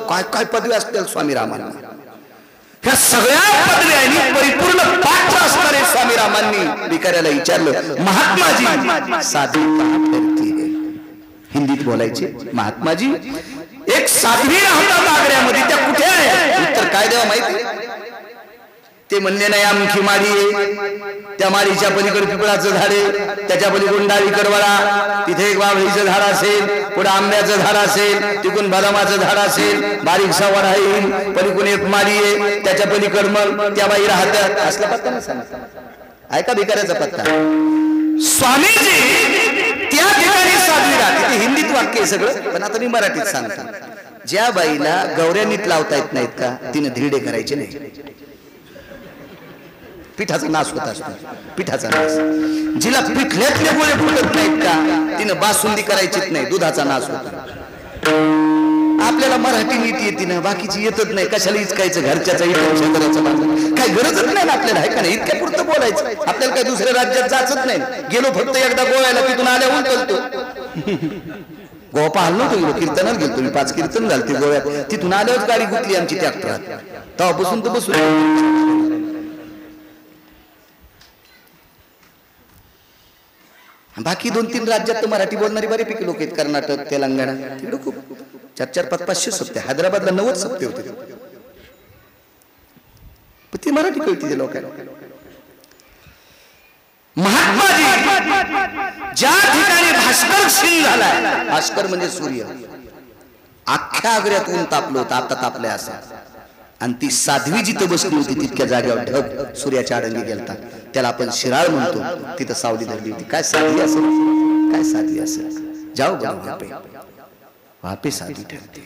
काय काय पदवी असतील स्वामी रामांना. ह्या सगळ्या पदव्यांनी परिपूर्ण पाठ असणारे स्वामी रामांनी भिकाऱ्याला विचारलं, महात्माजी साधवी कहाँ फिरती है? हिंदीत बोलायचे, महात्माजी एक साध्वी राहतात आग्र्यामध्ये, त्या कुठे आहे? उत्तर काय द्यावं माहिती? ते म्हणले नाही आमची माडी आहे, त्या माडीच्या पलीकडे पिपळाचं झाड आहे, त्याच्या पलीकडून डावीकडे वळा, तिथे एक बाभळीचं झाड असेल, पुढे आंब्याचं झाड असेल, तिकडून बदामाचं झाड असेल, बारीकसा वडा येईल, पलीकडून एक माडी आहे, त्याच्या पलीकडे मग त्या बाई राहतात. असला पत्ता नाही सांगता, ऐका भिकाऱ्याचा पत्ता. स्वामीजी त्या ठिकाणी साध्वी राहते. ते हिंदीत वाक्य आहे सगळं, पण आता मी मराठीत सांगतो. ज्या बाईला गौऱ्या नीट लावता येत नाहीत का, तिने धिरडे करायचे नाही. पिठाचा नाश होत असतो, पिठाचा नाश. जिला पिठल्यातले गोळे फुटत नाहीत का, तिनं बासुंदी करायचीच नाही, दुधाचा नाश होतो. आपल्याला मराठी नीट येते ना, बाकीची येतच नाही. कशाला इचकायचं घरच्याचा इथं करायचं, काय गरजच नाही आपल्याला, आहे का नाही? इतक्या पुरतं बोलायचं, आपल्याला काही दुसऱ्या राज्यात जायचंच नाही. गेलो फक्त एकदा गोव्याला, तिथून आल्याहून बोलतो. गोवा पाहिलं नव्हतं, गेलो कीर्तनाला गेलो मी, 5 कीर्तन झालते गोव्यात. तिथून आल्यावर गाडी गुतली आमची ट्रॅक्टरात, तेव्हापासून तर बसून. बाकी 2-3 राज्यात तर मराठी बोलणारी बरेपैकी लोक आहेत. कर्नाटक, तेलंगणा, तिकडे खूप 400-500 सप्ते. हैदराबादला 90 सप्ते होते, पण ती मराठी कळते ते लोकांना. महात्माजी ज्या ठिकाणी भास्कर क्षीण झालाय, भास्कर म्हणजे सूर्य, अख्ख्या आग्र्यात ऊन तापलं होतं, आता तापलंय असं. आणि ती साध्वी जिथं बसली होती तितक्या जागेवर ढग सूर्याच्या आडंगी गेलता, त्याला आपण शिराळ म्हणतो, तिथं सावली धरली होती. काय साध्वी असेल, काय साध्वी असेल. जाओ वापे साध्वी ठरते.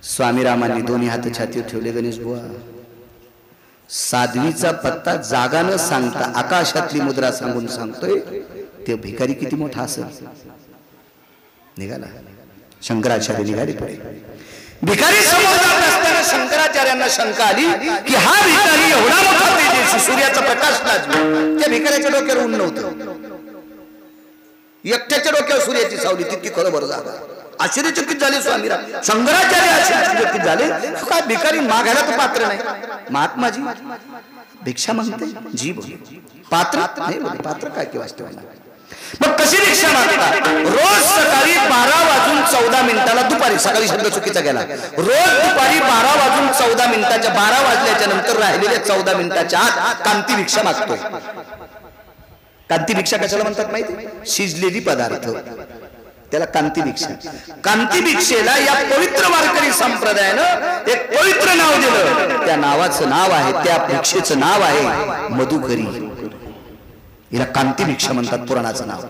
स्वामी रामांनी दोन्ही हात छातीवर ठेवले. गणेश बुवा, साध्वीचा पत्ता जागा न सांगता आकाशातली मुद्रा सांगून सांगतोय, ते भिकारी किती मोठा असेल. निघाला शंकराचार्य, निघाले पुढे. भिकारी समोर जात असताना शंकराचार्यांना शंका आली की हा भिकारी एवढा मोठा तेजस्वी, सूर्याचा प्रकाश लाजला, त्या भिकाऱ्याच्या डोक्यावर ऊन नव्हतं, एकट्याच्या डोक्यावर सूर्याची सावली, तितकी खरोबर जागा. आश्चर्यचकित झाले स्वामीराम. शंकराचार्य आश्चर्यचकित झाले, काय भिकारी मागायला तर पात्र नाही. महात्माजी भिक्षा मागते, जी बोले पात्र नाही, बोले पात्र काय की वास्तवाला. मग कशी भिक्षा मागता? रोज सकाळी 12:14 दुपारी, सकाळी शब्द चुकीचा गेला, रोज दुपारी 12:14 12 वाजल्याच्या नंतर राहिलेल्या 14 मिनिटाच्या आत कांती भिक्षा मागतोय. कांती भिक्षा कशाला म्हणतात माहिती? शिजलेली पदार्थ, त्याला कांती भिक्षा. कांती भिक्षेला या पवित्र वारकरी संप्रदायानं एक पवित्र नाव दिलं. त्या नावाचं नाव आहे, त्या भिक्षेचं नाव आहे मधुकरी. हिला कांती भिक्षा म्हणतात, पुराणाचं नाव.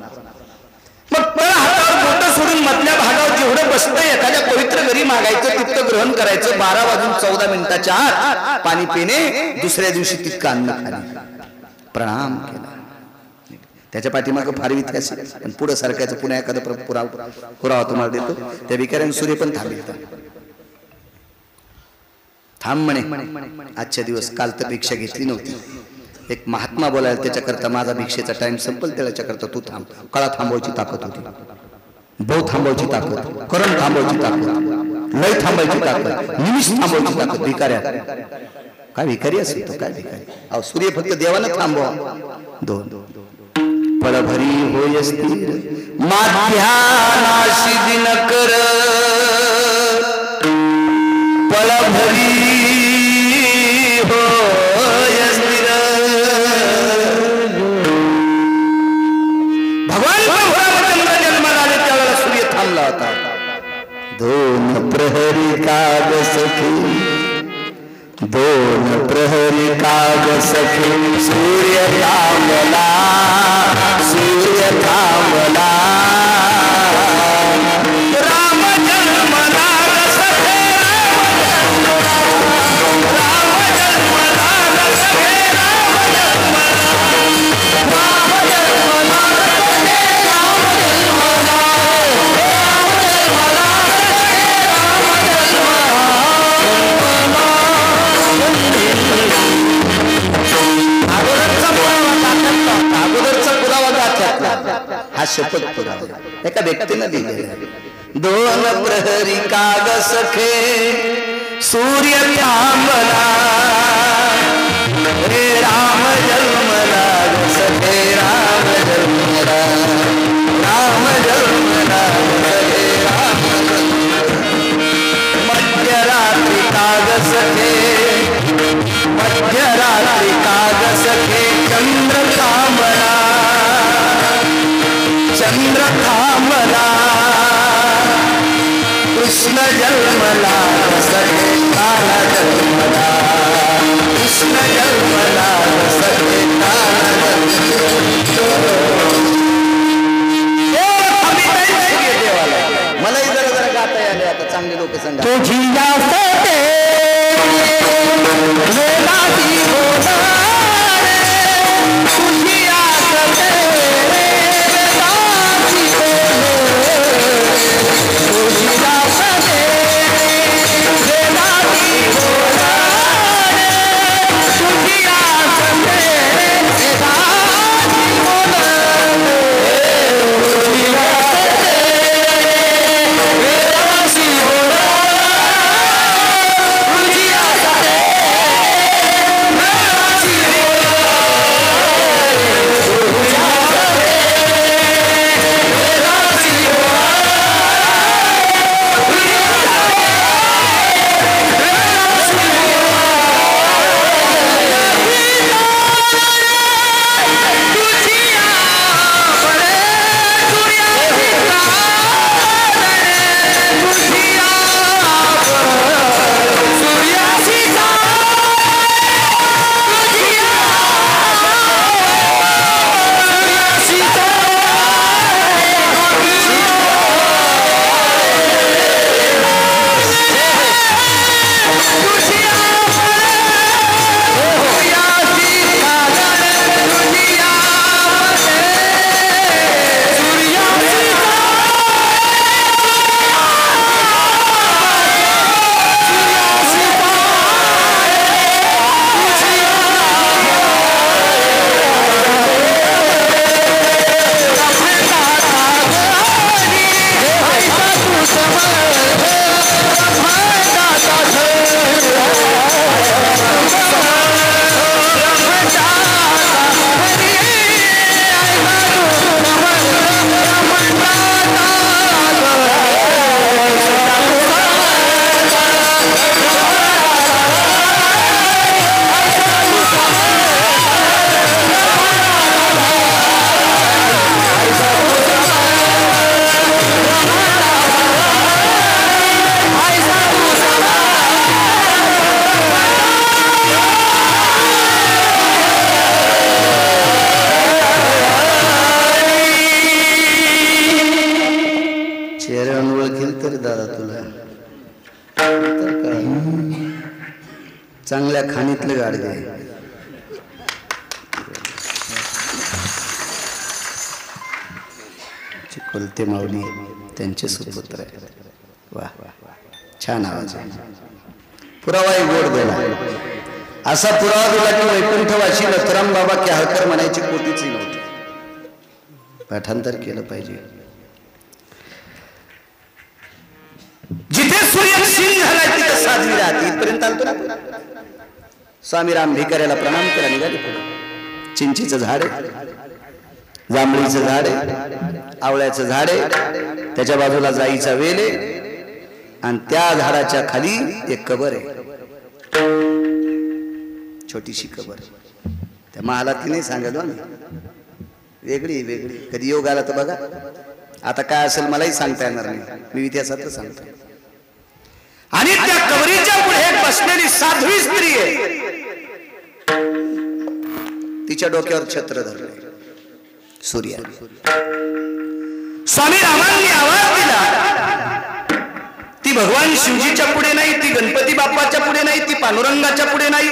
मग हातावर बोटं सोडून मधल्या भागावर जेवढं बसतंय एखाद्या पवित्र घरी मागायचं, तितकं ग्रहण करायचं. 12:14 आत पाणी पिणे, दुसऱ्या दिवशी तितकं अन्न खाणे. प्रणाम केला. त्याच्या पाठीमागं फार इतिहास, पण पुढे सारख्याचं पुन्हा एखादा पुरावा तुम्हाला देतो. त्या भिकाऱ्याने सूर्य पण थांबेल, थांब म्हणे, आजच्या दिवस, काल तर भिक्षा घेतली नव्हती. एक महात्मा बोलायला, त्याच्याकरता माझा भिक्षेचा टाइम संपल, त्याच्याकरता तू थांब. कळा थांबवायची ताकद होती, भाऊ थांबवायची ताकद, करण थांबवायची ताकद, लय थांबायची ताकद, निमिष थांबवायची ताकद. भिकाऱ्या काय भिकारी असेल तो, काय भिकारी. अहो सूर्य फक्त देवानं थांबवा. 2 पळभरी होय स्थिर माध्यानाशी दिनकर, पळभरी होय स्थिर. भगवान रामचंद्र जन्माला आले त्यावेळेला सूर्य थांबला होता. 2 प्रहरी काग सखी, 2 प्रहरी काग सखी, सूर्य थांबला, सूर्य थांबला. राम जन्मला सखे, राम जन्मला सखे, राम जन्मला, राम जन्मला सखे, राम जन्मला, राम जन्मला सखे, राम जन्मला. शपथ पुरावा एका व्यक्तीनं दिलेला. दोन प्रहरी काग सखे सूर्य थांबला रे राम जन्मला सखे राम जन्मला राम जन्मला सखे राम मध्यरात्री काग सखे मध्यरात्री काग सखे चंद्र थांबला चंद्र थांबला कृष्ण जन्मला सखे काला जन्मला कृष्ण जन्मला सखे काला जन्मला. मलाही जरा जरा गाता आले आता चांगले लोक सांगा. तुझी चांगल्या खाणीतलं गाडगे कोलते माऊली त्यांचे सुपुत्र आहे. वा छान आवाज आहे. पुरावाही गोड दिला. असा पुरावा दिला की वैकुंठवासी नथुराम बाबा केळकर म्हणायची कोटीची नव्हती. पाठांतर केलं पाहिजे. जिथे सूर्य क्षीण झाला तिथे साधवी राहते इथपर्यंत आलतो ना. स्वामी राम भिकाऱ्याला प्रणाम करा निघाले पुढे. चिंचेचं झाड आहे, जांभळीचं झाड आहे, आवळ्याचं झाड आहे, त्याच्या बाजूला जाईचा वेल आहे आणि त्या झाडाच्या खाली एक कबर आहे, छोटीशी कबर. त्या महालातीने सांगतो ना वेगळी वेगळी. कधी योग आला तर बघा. आता काय असेल मलाही सांगता येणार नाही, मी इतिहासात सांगतो. आणि त्या कबरीच्या पुढे बसलेली साध्वी स्त्री आहे. तिच्या डोक्यावर छत्र धरले सूर्य. स्वामी रामांनी आवाज दिला. ती भगवान शिवजीच्या पुढे नाही, ती गणपती बाप्पाच्या पुढे नाही, ती पांडुरंगाच्या पुढे नाही,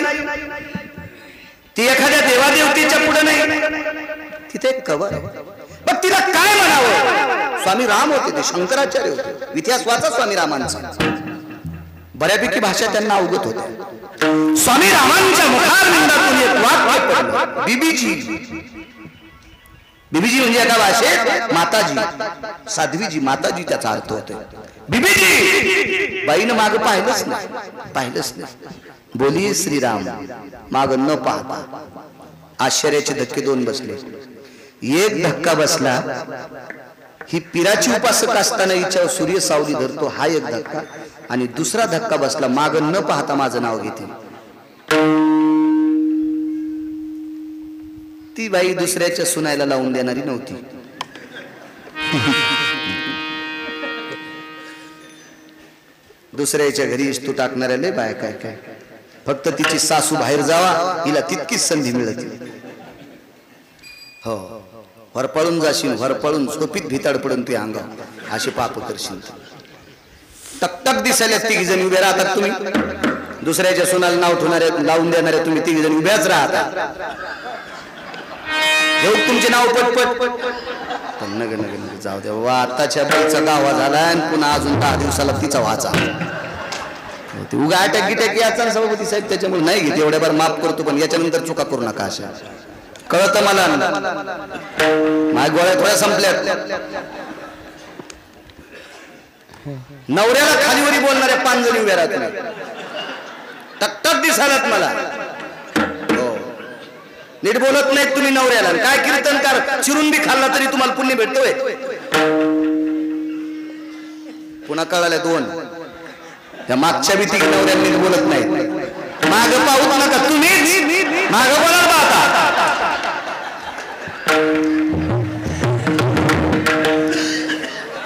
ती एखाद्या देवादेवतेच्या पुढे नाही. तिथे एक कबर. मग तिला काय म्हणावं? स्वामी राम होते, ते शंकराचार्य होते. इतिहास वाचा स्वामी रामांचा. बऱ्यापैकी भाषा त्यांना अवगत होती. स्वामी रामांच्या मुखारविंदातून एक वाक्य पडलं, बीबीजी बीबीजी म्हणजे एका भाषेत माताजी, साध्वीजी, माताजी त्याचा अर्थ होतोय. बीबीजी बाईनं माग पाहिलंच नाही. बोलिये श्रीराम माग न पाहता. आश्चर्याचे धक्के दोन बसले. एक धक्का बसला, ही पिराची उपासक असताना हिच्यावर सूर्य सावली धरतो, हा एक धक्का. आणि दुसरा धक्का बसला, माग न पाहता माझं नाव घेते. ती बाई दुसऱ्याच्या सुनायला लावून देणारी नव्हती. दुसऱ्याच्या घरी इस्तू टाकणाऱ्या लय बाय काय काय. फक्त तिची सासू बाहेर जावा, हिला तितकीच संधी मिळते. हो, वरपळून जाशील, वरपळून झोपीत भिताड पडून तू अंगावर असे पाप करशील. टकटक दिसायला तिघी जण उभे राहतात. तुम्ही दुसऱ्याच्या सोनाला नाव ठेवणारे, लावून देणारे तुम्ही तिघी जण उभ्याच राहतात. घेऊ तुमचे नाव पटपट. पण नग नग नग जाऊ द्या बाबा, आताच्या बाईचा गावा झाला आणि पुन्हा अजून 10 दिवसाला तिचा व्हाचा. उगा अटॅक गिटॅक याचा सभापती साहेब, त्याच्यामुळे नाही घेत. एवढ्या बार माफ करतो, पण याच्यानंतर चुका करू नका अशा. कळत मला, माझ्या गोळ्या थोड्या संपल्यात. नवऱ्याला खालीवरी बोलणाऱ्या 5 जणी उभ्या राहतात. टकटक दिसायलात मला. नीट बोलत नाहीत तुम्ही नवऱ्याला. काय कीर्तनकार चिरून बी खाल्ला तरी तुम्हाला पुण्य भेटतोय. पुन्हा कळाल्या 2. त्या मागच्या भीती नवऱ्याला नीट बोलत नाही. माग पाहूच नका तुम्हीच माग बोलाल बा. आता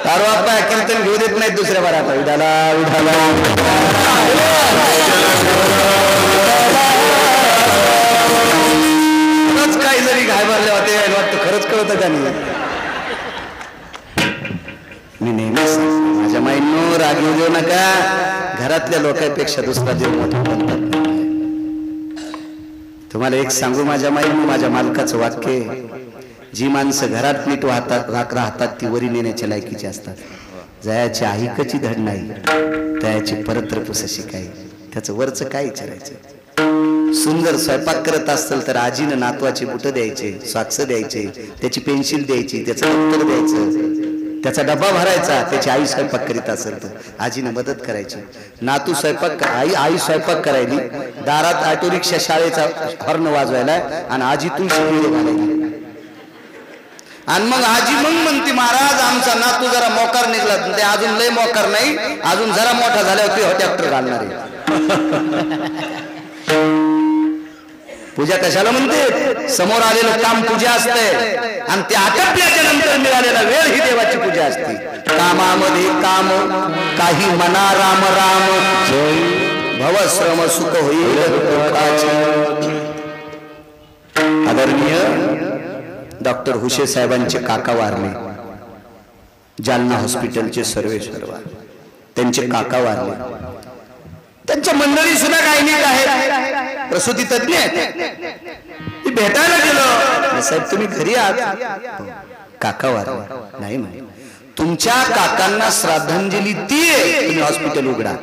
तारवाप्पा कीर्तन घेऊ देत नाहीत दुसऱ्या बार. आता उडाला उडाला काही जरी घाय भरले होते वाटतं खरंच कळतं का नाही. मी नेहमीच माझ्या माईंनो राग येऊ देऊ नका. घरातल्या लोकांपेक्षा दुसरा देव मोठा बनतात. तुम्हाला एक सांगू माझ्या माईंनो, माझ्या मालकाचं वाक्य, जी माणसं घरात नीट राहतात ती वरी नेण्याच्या लायकीची असतात. जयाची ऐकची धड नाही, त्याची परत्र पुसशी काय. त्याचं वरचं काय विचारायचं. सुंदर स्वयंपाक करत असेल तर आजीनं नातवाचे बुट द्यायचे, सॉक्स द्यायचे, त्याची पेन्सिल द्यायची, त्याचं दप्तर द्यायचं, त्याचा डब्बा भरायचा. त्याची आई स्वयंपाक करीत असेल तर आजीनं मदत करायची. नातू स्वयंपाक, आई स्वयंपाक करायली, दारात ऑटो रिक्षा शाळेचा हॉर्न वाजवायला आणि आजी तुळशी पिळे घालायली. आणि मग आजी मग म्हणते, महाराज आमचा नातू जरा मोकार निघला. ते अजून लय मोकार नाही, अजून जरा मोठा झाल्यावर ते ट्रॅक्टर घालणार आहे. पूजा कशाला म्हणते. समोर आलेलं काम पूजा असते आणि ते आटपल्याच्या नंतर मिळालेला वेळ ही देवाची पूजा असते. कामामध्ये काम काही मना राम राम, भवश्रम सुख होईल. आदरणीय डॉक्टर हुशे साहेबांचे काका वारले. जालना हॉस्पिटलचे सर्वेसर्वा, त्यांचे काका वारले. त्यांच्या मंडळी सुद्धा काही नीट आहेत, प्रसूती तज्ञ आहेत. भेटायला गेलो, साहेब तुम्ही घरी आहात. काका वारले नाही म्हणे. तुमच्या काकांना श्राद्धांजली ती आहे, तुम्ही हॉस्पिटल उघडा.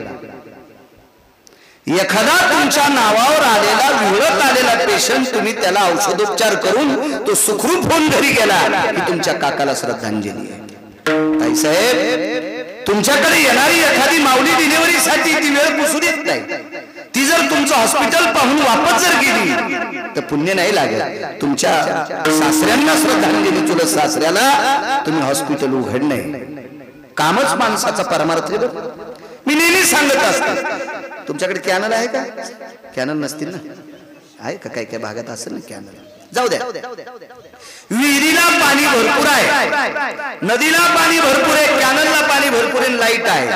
एखादा तुमच्या नावावर आलेला विळत आलेला पेशंट, तुम्ही त्याला औषधोपचार करून तो सुखरूप होऊन घरी गेला की तुमच्या काकाला श्रद्धांजली आहे. ताई साहेब, तुमच्याकडे येणारी एखादी माऊली डिलिव्हरीसाठी ती वेळ पुसू देत नाही. ती जर तुमचं हॉस्पिटल पाहून वापस जर गेली तर पुण्य नाही लागेल. तुमच्या सासऱ्यांना श्रद्धांजली, चुलत सासऱ्याला तुम्ही हॉस्पिटल उघडणे कामच माणसाचा परमार्थ आहे. मी नेहमी सांगत असतो. तुमच्याकडे कॅनल आहे का? कॅनल नसतील ना, आहे का? काय काय भागात असेल ना कॅनल. जाऊ द्या. विहिरीला पाणी भरपूर आहे, नदीला पाणी भरपूर आहे, कॅनलला पाणी भरपूर आहे, लाईट आहे.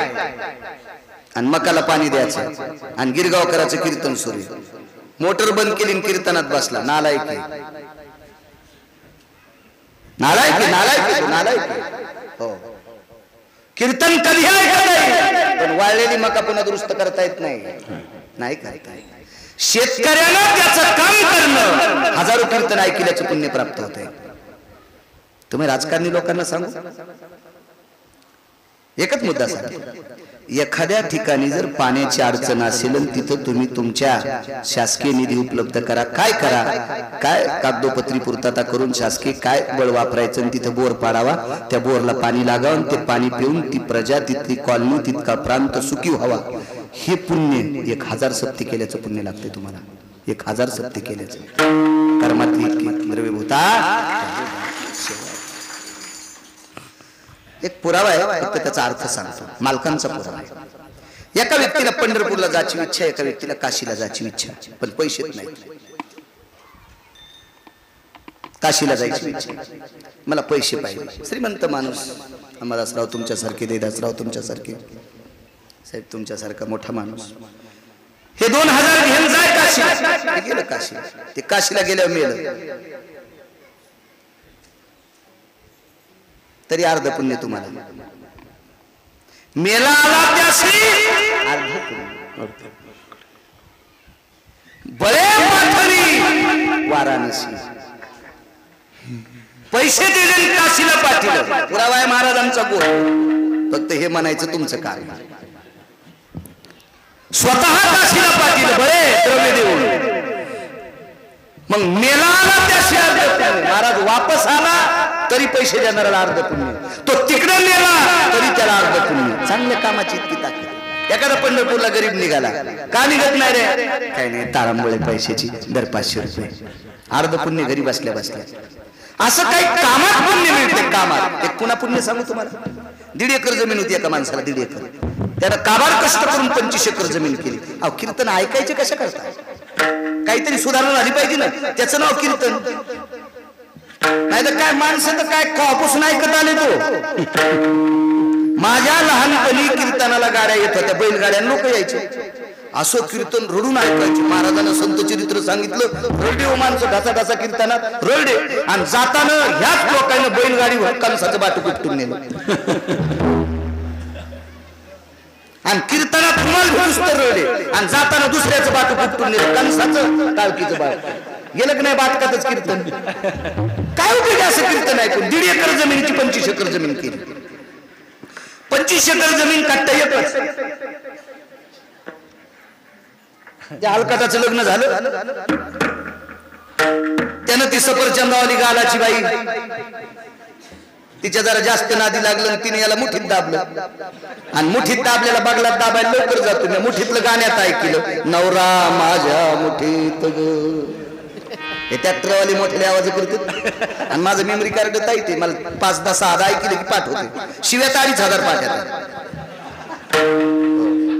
आणि मकाला पाणी द्यायचं आणि गिरगावकराचं कीर्तन सुरू. मोटर बंद केली कीर्तनात बसला. नालायक नालायक नालायक नालायक. हो, कीर्तन कधी ऐकत नाही, पण वाळलेली मका पुन्हा दुरुस्त करता येत नाही. नाही करता येत. शेतकऱ्याला त्याचं काम करणं, हजारो कीर्तन ऐकल्याचं पुण्य प्राप्त होते. तुम्ही राजकारणी लोकांना सांगू, एकच मुद्दा सांगतो, एखाद्या ठिकाणी जर पाण्याची अडचण असेल तिथं तुम्ही तुमच्या शासकीय निधी उपलब्ध करा. काय करा, काय कागदोपत्री पूर्तता करून शासकीय काय बळ वापरायचं, तिथं बोर पाडावा, त्या बोरला पाणी लागावं, ते पाणी पिऊन ती प्रजा, तिथली कॉलनी, तितका प्रांत सुखी व्हावा. हे पुण्य 1000 सप्ती केल्याचं पुण्य लागते तुम्हाला. 1000 सप्ती केल्याचं कर्मातली इतकी द्रव्यभूता. एक पुरावा आहे, फक्त त्याचा अर्थ सांगतो. मालकांचा पुरावा आहे. एका व्यक्तीला पंढरपूरला जायची इच्छा, एका व्यक्तीला काशीला जायची इच्छा, पण पैसेच नाही. काशीला जायची इच्छा, मला पैसे पाहिजे. श्रीमंत माणूस, अंबादासराव तुमच्यासारखे, देदासराव तुमच्यासारखे, साहेब तुमच्यासारखा मोठा माणूस, हे 2000 घेऊन जाय काशीला. गेलं काशीला. ते काशीला गेल्यावर मेलं तरी अर्ध पुण्य तुम्हाला. मेला आला त्याशी अर्ध पुण्य. बळे पाठवली वाराणसी, पैसे दिले काशीला पाठवलं. पुरावा आहे महाराजांचा गोळ. फक्त हे म्हणायचं तुमचं काय. स्वतः काशीला पाठवलं बळे द्रव्य देऊन. मग मेला आला त्याशी अर्ध पुण्य. महाराज वापस आला तरी पैसे देणाऱ्याला अर्ध पुण्य. तो तिकडे नेला तरी त्याला अर्ध पुण्य. चांगल्या कामाची इतकी ताकद. एखादा पंढरपूरला गरीब निघाला, का निघत नाही रे, काही नाही तारांबळे पैशाची, दर 500 रुपये, अर्ध पुण्य घरी बसल्या बसल्या. असं काही कामात पुण्य मिळते. कामात एक पुन्हा पुण्य सांगू तुम्हाला. 1.5 एकर जमीन होती एका माणसाला, 1.5 एकर. त्यानं काबाड कष्ट करून 25 एकर जमीन केली. अहो कीर्तन ऐकायचे कशा करता, काहीतरी सुधारणा झाली पाहिजे ना. त्याचं नाव कीर्तन. नाही तर काय माणसं तर काय कॉपासून ऐकत आले. तो माझ्या लहानपणी कीर्तनाला गाड्या येत होत्या, बैलगाड्या लोक यायचे. असं कीर्तन रडून ऐकायचे. महाराजांना संत चरित्र सांगितलं, रडे हो माणसं ढासा ढासा कीर्तनात रडे. आणि जाताना ह्याच लोकांना बैलगाडीवर कंसाचं बाटू उपटून नेलं. आणि कीर्तनात तुम्हाला भेटूस तर रडे, आणि जाताना दुसऱ्याचं बाटू उपटून नेलं, कंसाचं टाळकीचं बाट. गेलं की नाही बाटकातच कीर्तन. काय उपयोग असं कीर्तन ऐकून. 1.5 एकर जमिनीची 25 एकर जमीन केली. 25 एकर जमीन काढता येतच. त्या हलकटाचं लग्न झालं, त्यानं ती सफरचंदावाली गालाची बाई, तिच्या जरा जास्त नादी लागलं, तिने याला मुठीत दाबलं. आणि मुठीत दाबलेला बगलात दाबायला लवकर जातो. मी मुठीतलं गाण्यात ऐकलं, नवरा माझ्या मुठीत ग. हे ट्रॅक्टरवाले मोठे आवाज करतात. आणि माझं मेमरी कार्ड ताईते, मला 5-10 ऐकले की पाठ होते. शिव्या 2,500 पाठ.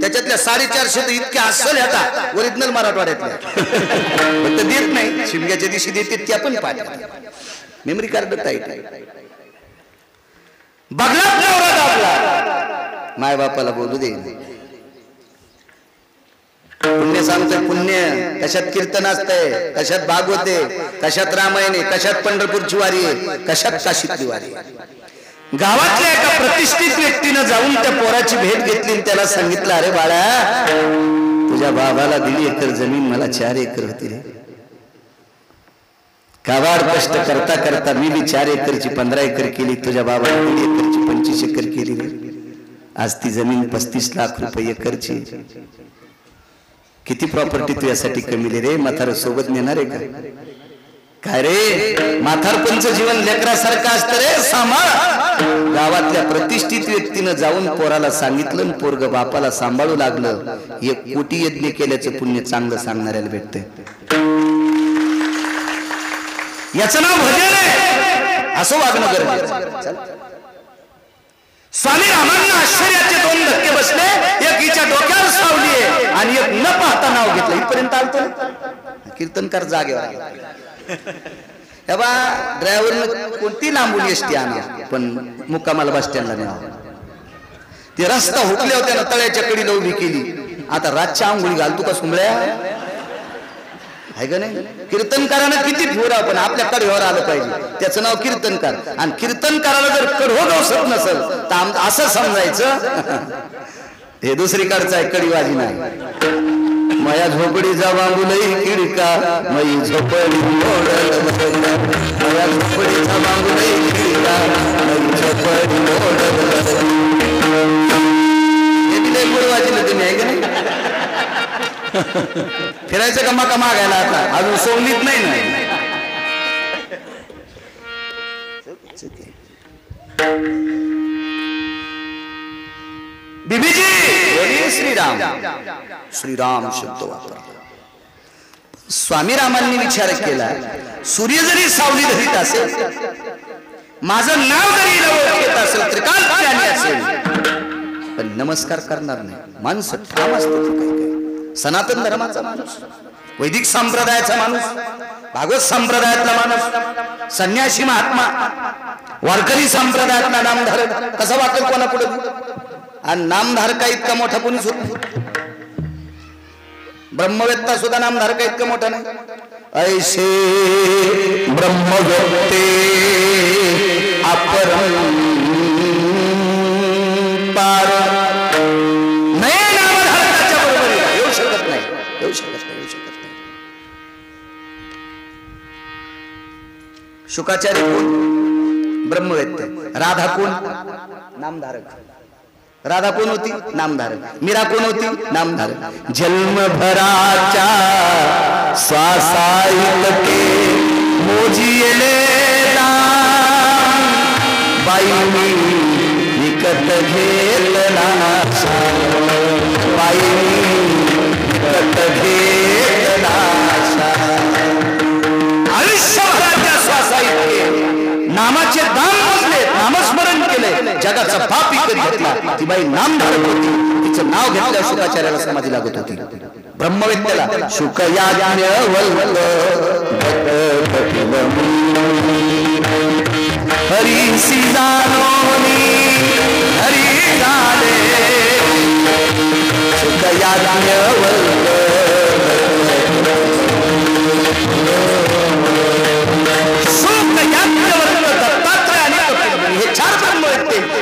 त्याच्यातल्या 450 तर इतक्या अस्सल येतात ओरिजिनल मराठवाड्यातल्या. फक्त देत नाही, शिमग्याच्या दिवशी देते त्या पण पाठ. Memory card tight. बगलात नवरा दाबला, माय बापाला बोलू दे. पुण्य सांगतोय पुण्य. कशात कीर्तन असतंय, कशात भागवते, कशात रामायणे, कशात पंढरपूरची वारी, कशात काशीतली वारी. गावातल्या एका प्रतिष्ठित व्यक्तीनं जाऊन त्या पोराची भेट घेतली आणि त्याला सांगितलं, अरे बाळा, तुझ्या बाबाला 1.5 एकर जमीन, मला 4 एकर होती रे. काबाड कष्ट करता करता मी बी 4 एकरची 15 एकर केली. तुझ्या बाबाला 1.5 एकरची 25 एकर केली रे. आज ती जमीन 35 लाख रुपये एकरची. किती प्रॉपर्टी तुझ्यासाठी कमी रे. म्हातार सोबत नेणार आहे का काय रे. म्हातारपणचं जीवन लेकरासारखं असतं रे. सांभाळ. गावातल्या प्रतिष्ठित व्यक्तीनं जाऊन पोराला सांगितलं, पोरग बापाला सांभाळू लागलं. 1 कोटी यज्ञ केल्याचं पुण्य चांगलं सांगणाऱ्याला भेटतंय. याचं नाव भजन आहे. असं वागणं गरजेचं. स्वामी रामांना आश्चर्याचे 2 धक्के बसले. एक हिच्या डोक्यावर सावली आहे आणि एक न पाहता नाव घेतलं. इथपर्यंत आलतो. कीर्तनकार जागेवर हे बा. ड्रायव्हरनं कोणती लांबून एसटी आणा, पण मुक्कामाला बस स्टँडला न्यावं. ते रस्ता हुकल्या होत्या, तळ्याच्या कडीला उभी केली. आता रातच्या आंघोळी घालतो का सुंबळ्या आहे का नाही. कीर्तनकारानं किती फोरा, पण आपल्या कडेवर आलं पाहिजे. त्याचं नाव कीर्तनकार. आणि कीर्तनकाराला जर कडहो गवसत नसेल तर असं समजायचं हे दुसरीकडचं आहे, कडीवाजी नाही. माया झोपडीचा बांबूलही किडका, मई झोपडी मोडल. माया झोपडीचा बांबूलही किडका, मई झोपडी मोडल. फिरायचं कमा कमा घ्यायला आता अजून सोंगलीत नाही ना. बीबीजी बोलिए श्रीराम. श्रीराम शब्द वापरला. स्वामी रामांनी विचार केला, सूर्य जरी सावली धरीत असेल, माझं नाव जरी घेत असेल, त्रिकाल असेल, पण नमस्कार करणार नाही. माणसं ठाम असतात. काही सनातन धर्माचा माणूस, वैदिक संप्रदायाचा माणूस, भागवत संप्रदायातला माणूस, संन्यासी महात्मा, वारकरी संप्रदायातला नामधारक कसं वाटेल कोणापुढे. आणि नामधारका इतका मोठा कोणीच होत नाही. ब्रह्मवेत्ता सुद्धा नामधारका इतका मोठा नाही. ऐसे ब्रह्मवेत्ते अपरंपार नाही, नामधारकाच्या बरोबर येऊ शकत नाही, येऊ शकत नाही, येऊ शकत नाही. शुकाचार्य कोण? ब्रह्मवेत्ते. राधा कोण? नामधारक. राधा कोण होती? नामधारक. मीरा कोण होती? नामधारक. जन्मभराच्या श्वासाईत के मोजिले बाई विकत घेतला, बाई विकत घेतला. आयुष्यभराच्या श्वासाईत के नामाचे दाम मोजले, नामस्मरण केले, जगाचा पाप विकत घेतला. ती बाई नामधारक होती. तिचं नाव घेतल्या शुकाचार्याला समाधी लागत होती. ब्रह्मवेत्याला शुकयाज्ञ वल्ल हरीसी जानोनी हरी झाले. शुकयाज्ञ वल्ल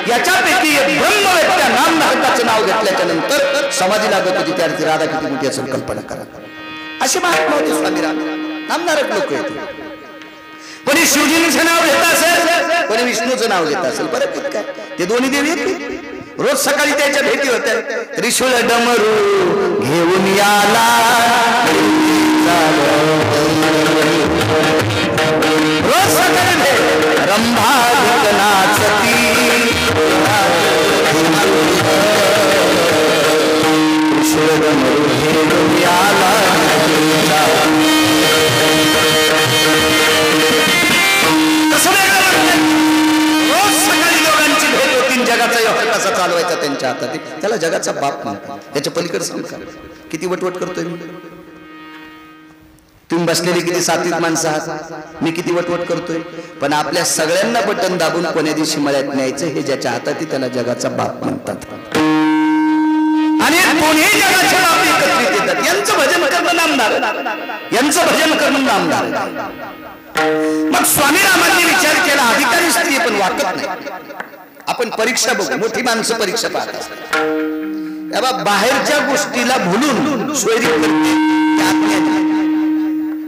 याच्यापैकी एक ब्रह्मवेत्या नामधारकाचं नाव घेतल्याच्या नंतर समाधी लागत होती. त्याची राधा किती मोठी असेल कल्पना करा. अशी महात्मा होती स्वामी राम. नामधारक लोक होते. कोणी शिवजींचं नाव घेत असेल, कोणी विष्णूचं नाव घेत असेल. बरं किती काय ते दोन्ही देवी येते. रोज सकाळी त्याच्या भेटी होत्या. त्रिशूळ डमरू घेऊन याला, रोज सकाळी भेट. रंभा नाचती जगाचा व्यवहार कसा चालवायचा त्यांच्या हातात. त्याला जगाचा बाप म्हणतात. त्याच्या पलीकडे सांगा किती वटवट करतोय मी. तुम्ही बसलेली किती सात्विक माणसं आहात, मी किती वटवट करतोय. पण आपल्या सगळ्यांना बटन दाबून कोण्या दिवशी मळ्यात न्यायचं हे ज्याच्या हातात त्याला जगाचा बाप म्हणतात. आणि कोणीही जगाचे बाप एकत्रित येतात. यांचं भजन करणं नामधारक, यांचं भजन करणं नामधारक. मग स्वामी रामांनी विचार केला, अधिकारी स्त्री पण वाटत नाही. आपण परीक्षा बघू, मोठी माणसं परीक्षा पाहत असतात. बाहेरच्या गोष्टीला भुलून सोयरी करते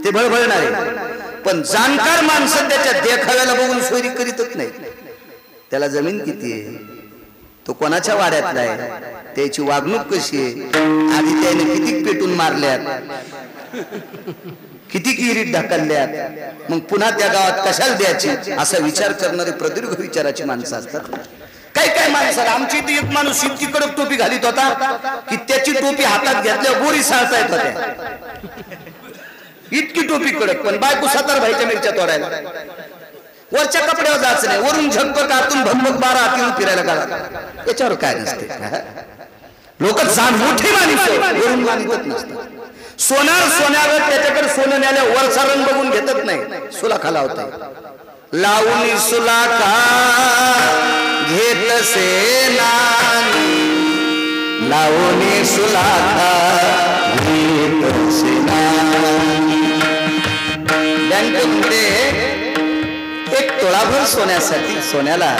ते भळभळणारे. पण जाणकार माणसं त्याच्या देखाव्याला बघून सोयरी करीतच नाही. त्याला जमीन किती आहे, तो कोणाच्या वाड्यातला आहे, त्याची वागणूक कशी आहे, आधी त्याने किती पेटून मारल्यात, किती किरीट ढकलल्यात, मग पुन्हा त्या गावात कशाला द्यायची असा विचार करणारे प्रदीर्घ विचाराची माणसं असतात. काय काय माणसाला आमची इथे एक माणूस इतकी कडक टोपी घालीत होता की त्याची टोपी हातात घेतल्यावर गोरी साळता येत होत्या. इतकी टोपी कडक. पण बायको 7 भाईच्या मिरच्या तोडायला, वरच्या कपड्यावर जायचं नाही, वरून झगपक आतून भगमग 12 हाती फिरायला गावात. याच्यावर काय नसते. लोक जाण मोठी माणसं वरून मानवत नसतात. सोनार सोन्यावर त्याच्याकडे सोनं न्यायला वरचा रंग बघून घेतच नाही. सुलाखा लावता लावून सुलाखा घेत सेनानी, लावून सुलाखा घेत सेनानी. बँकेमध्ये 1 तोळाभर सोन्यासाठी सोन्याला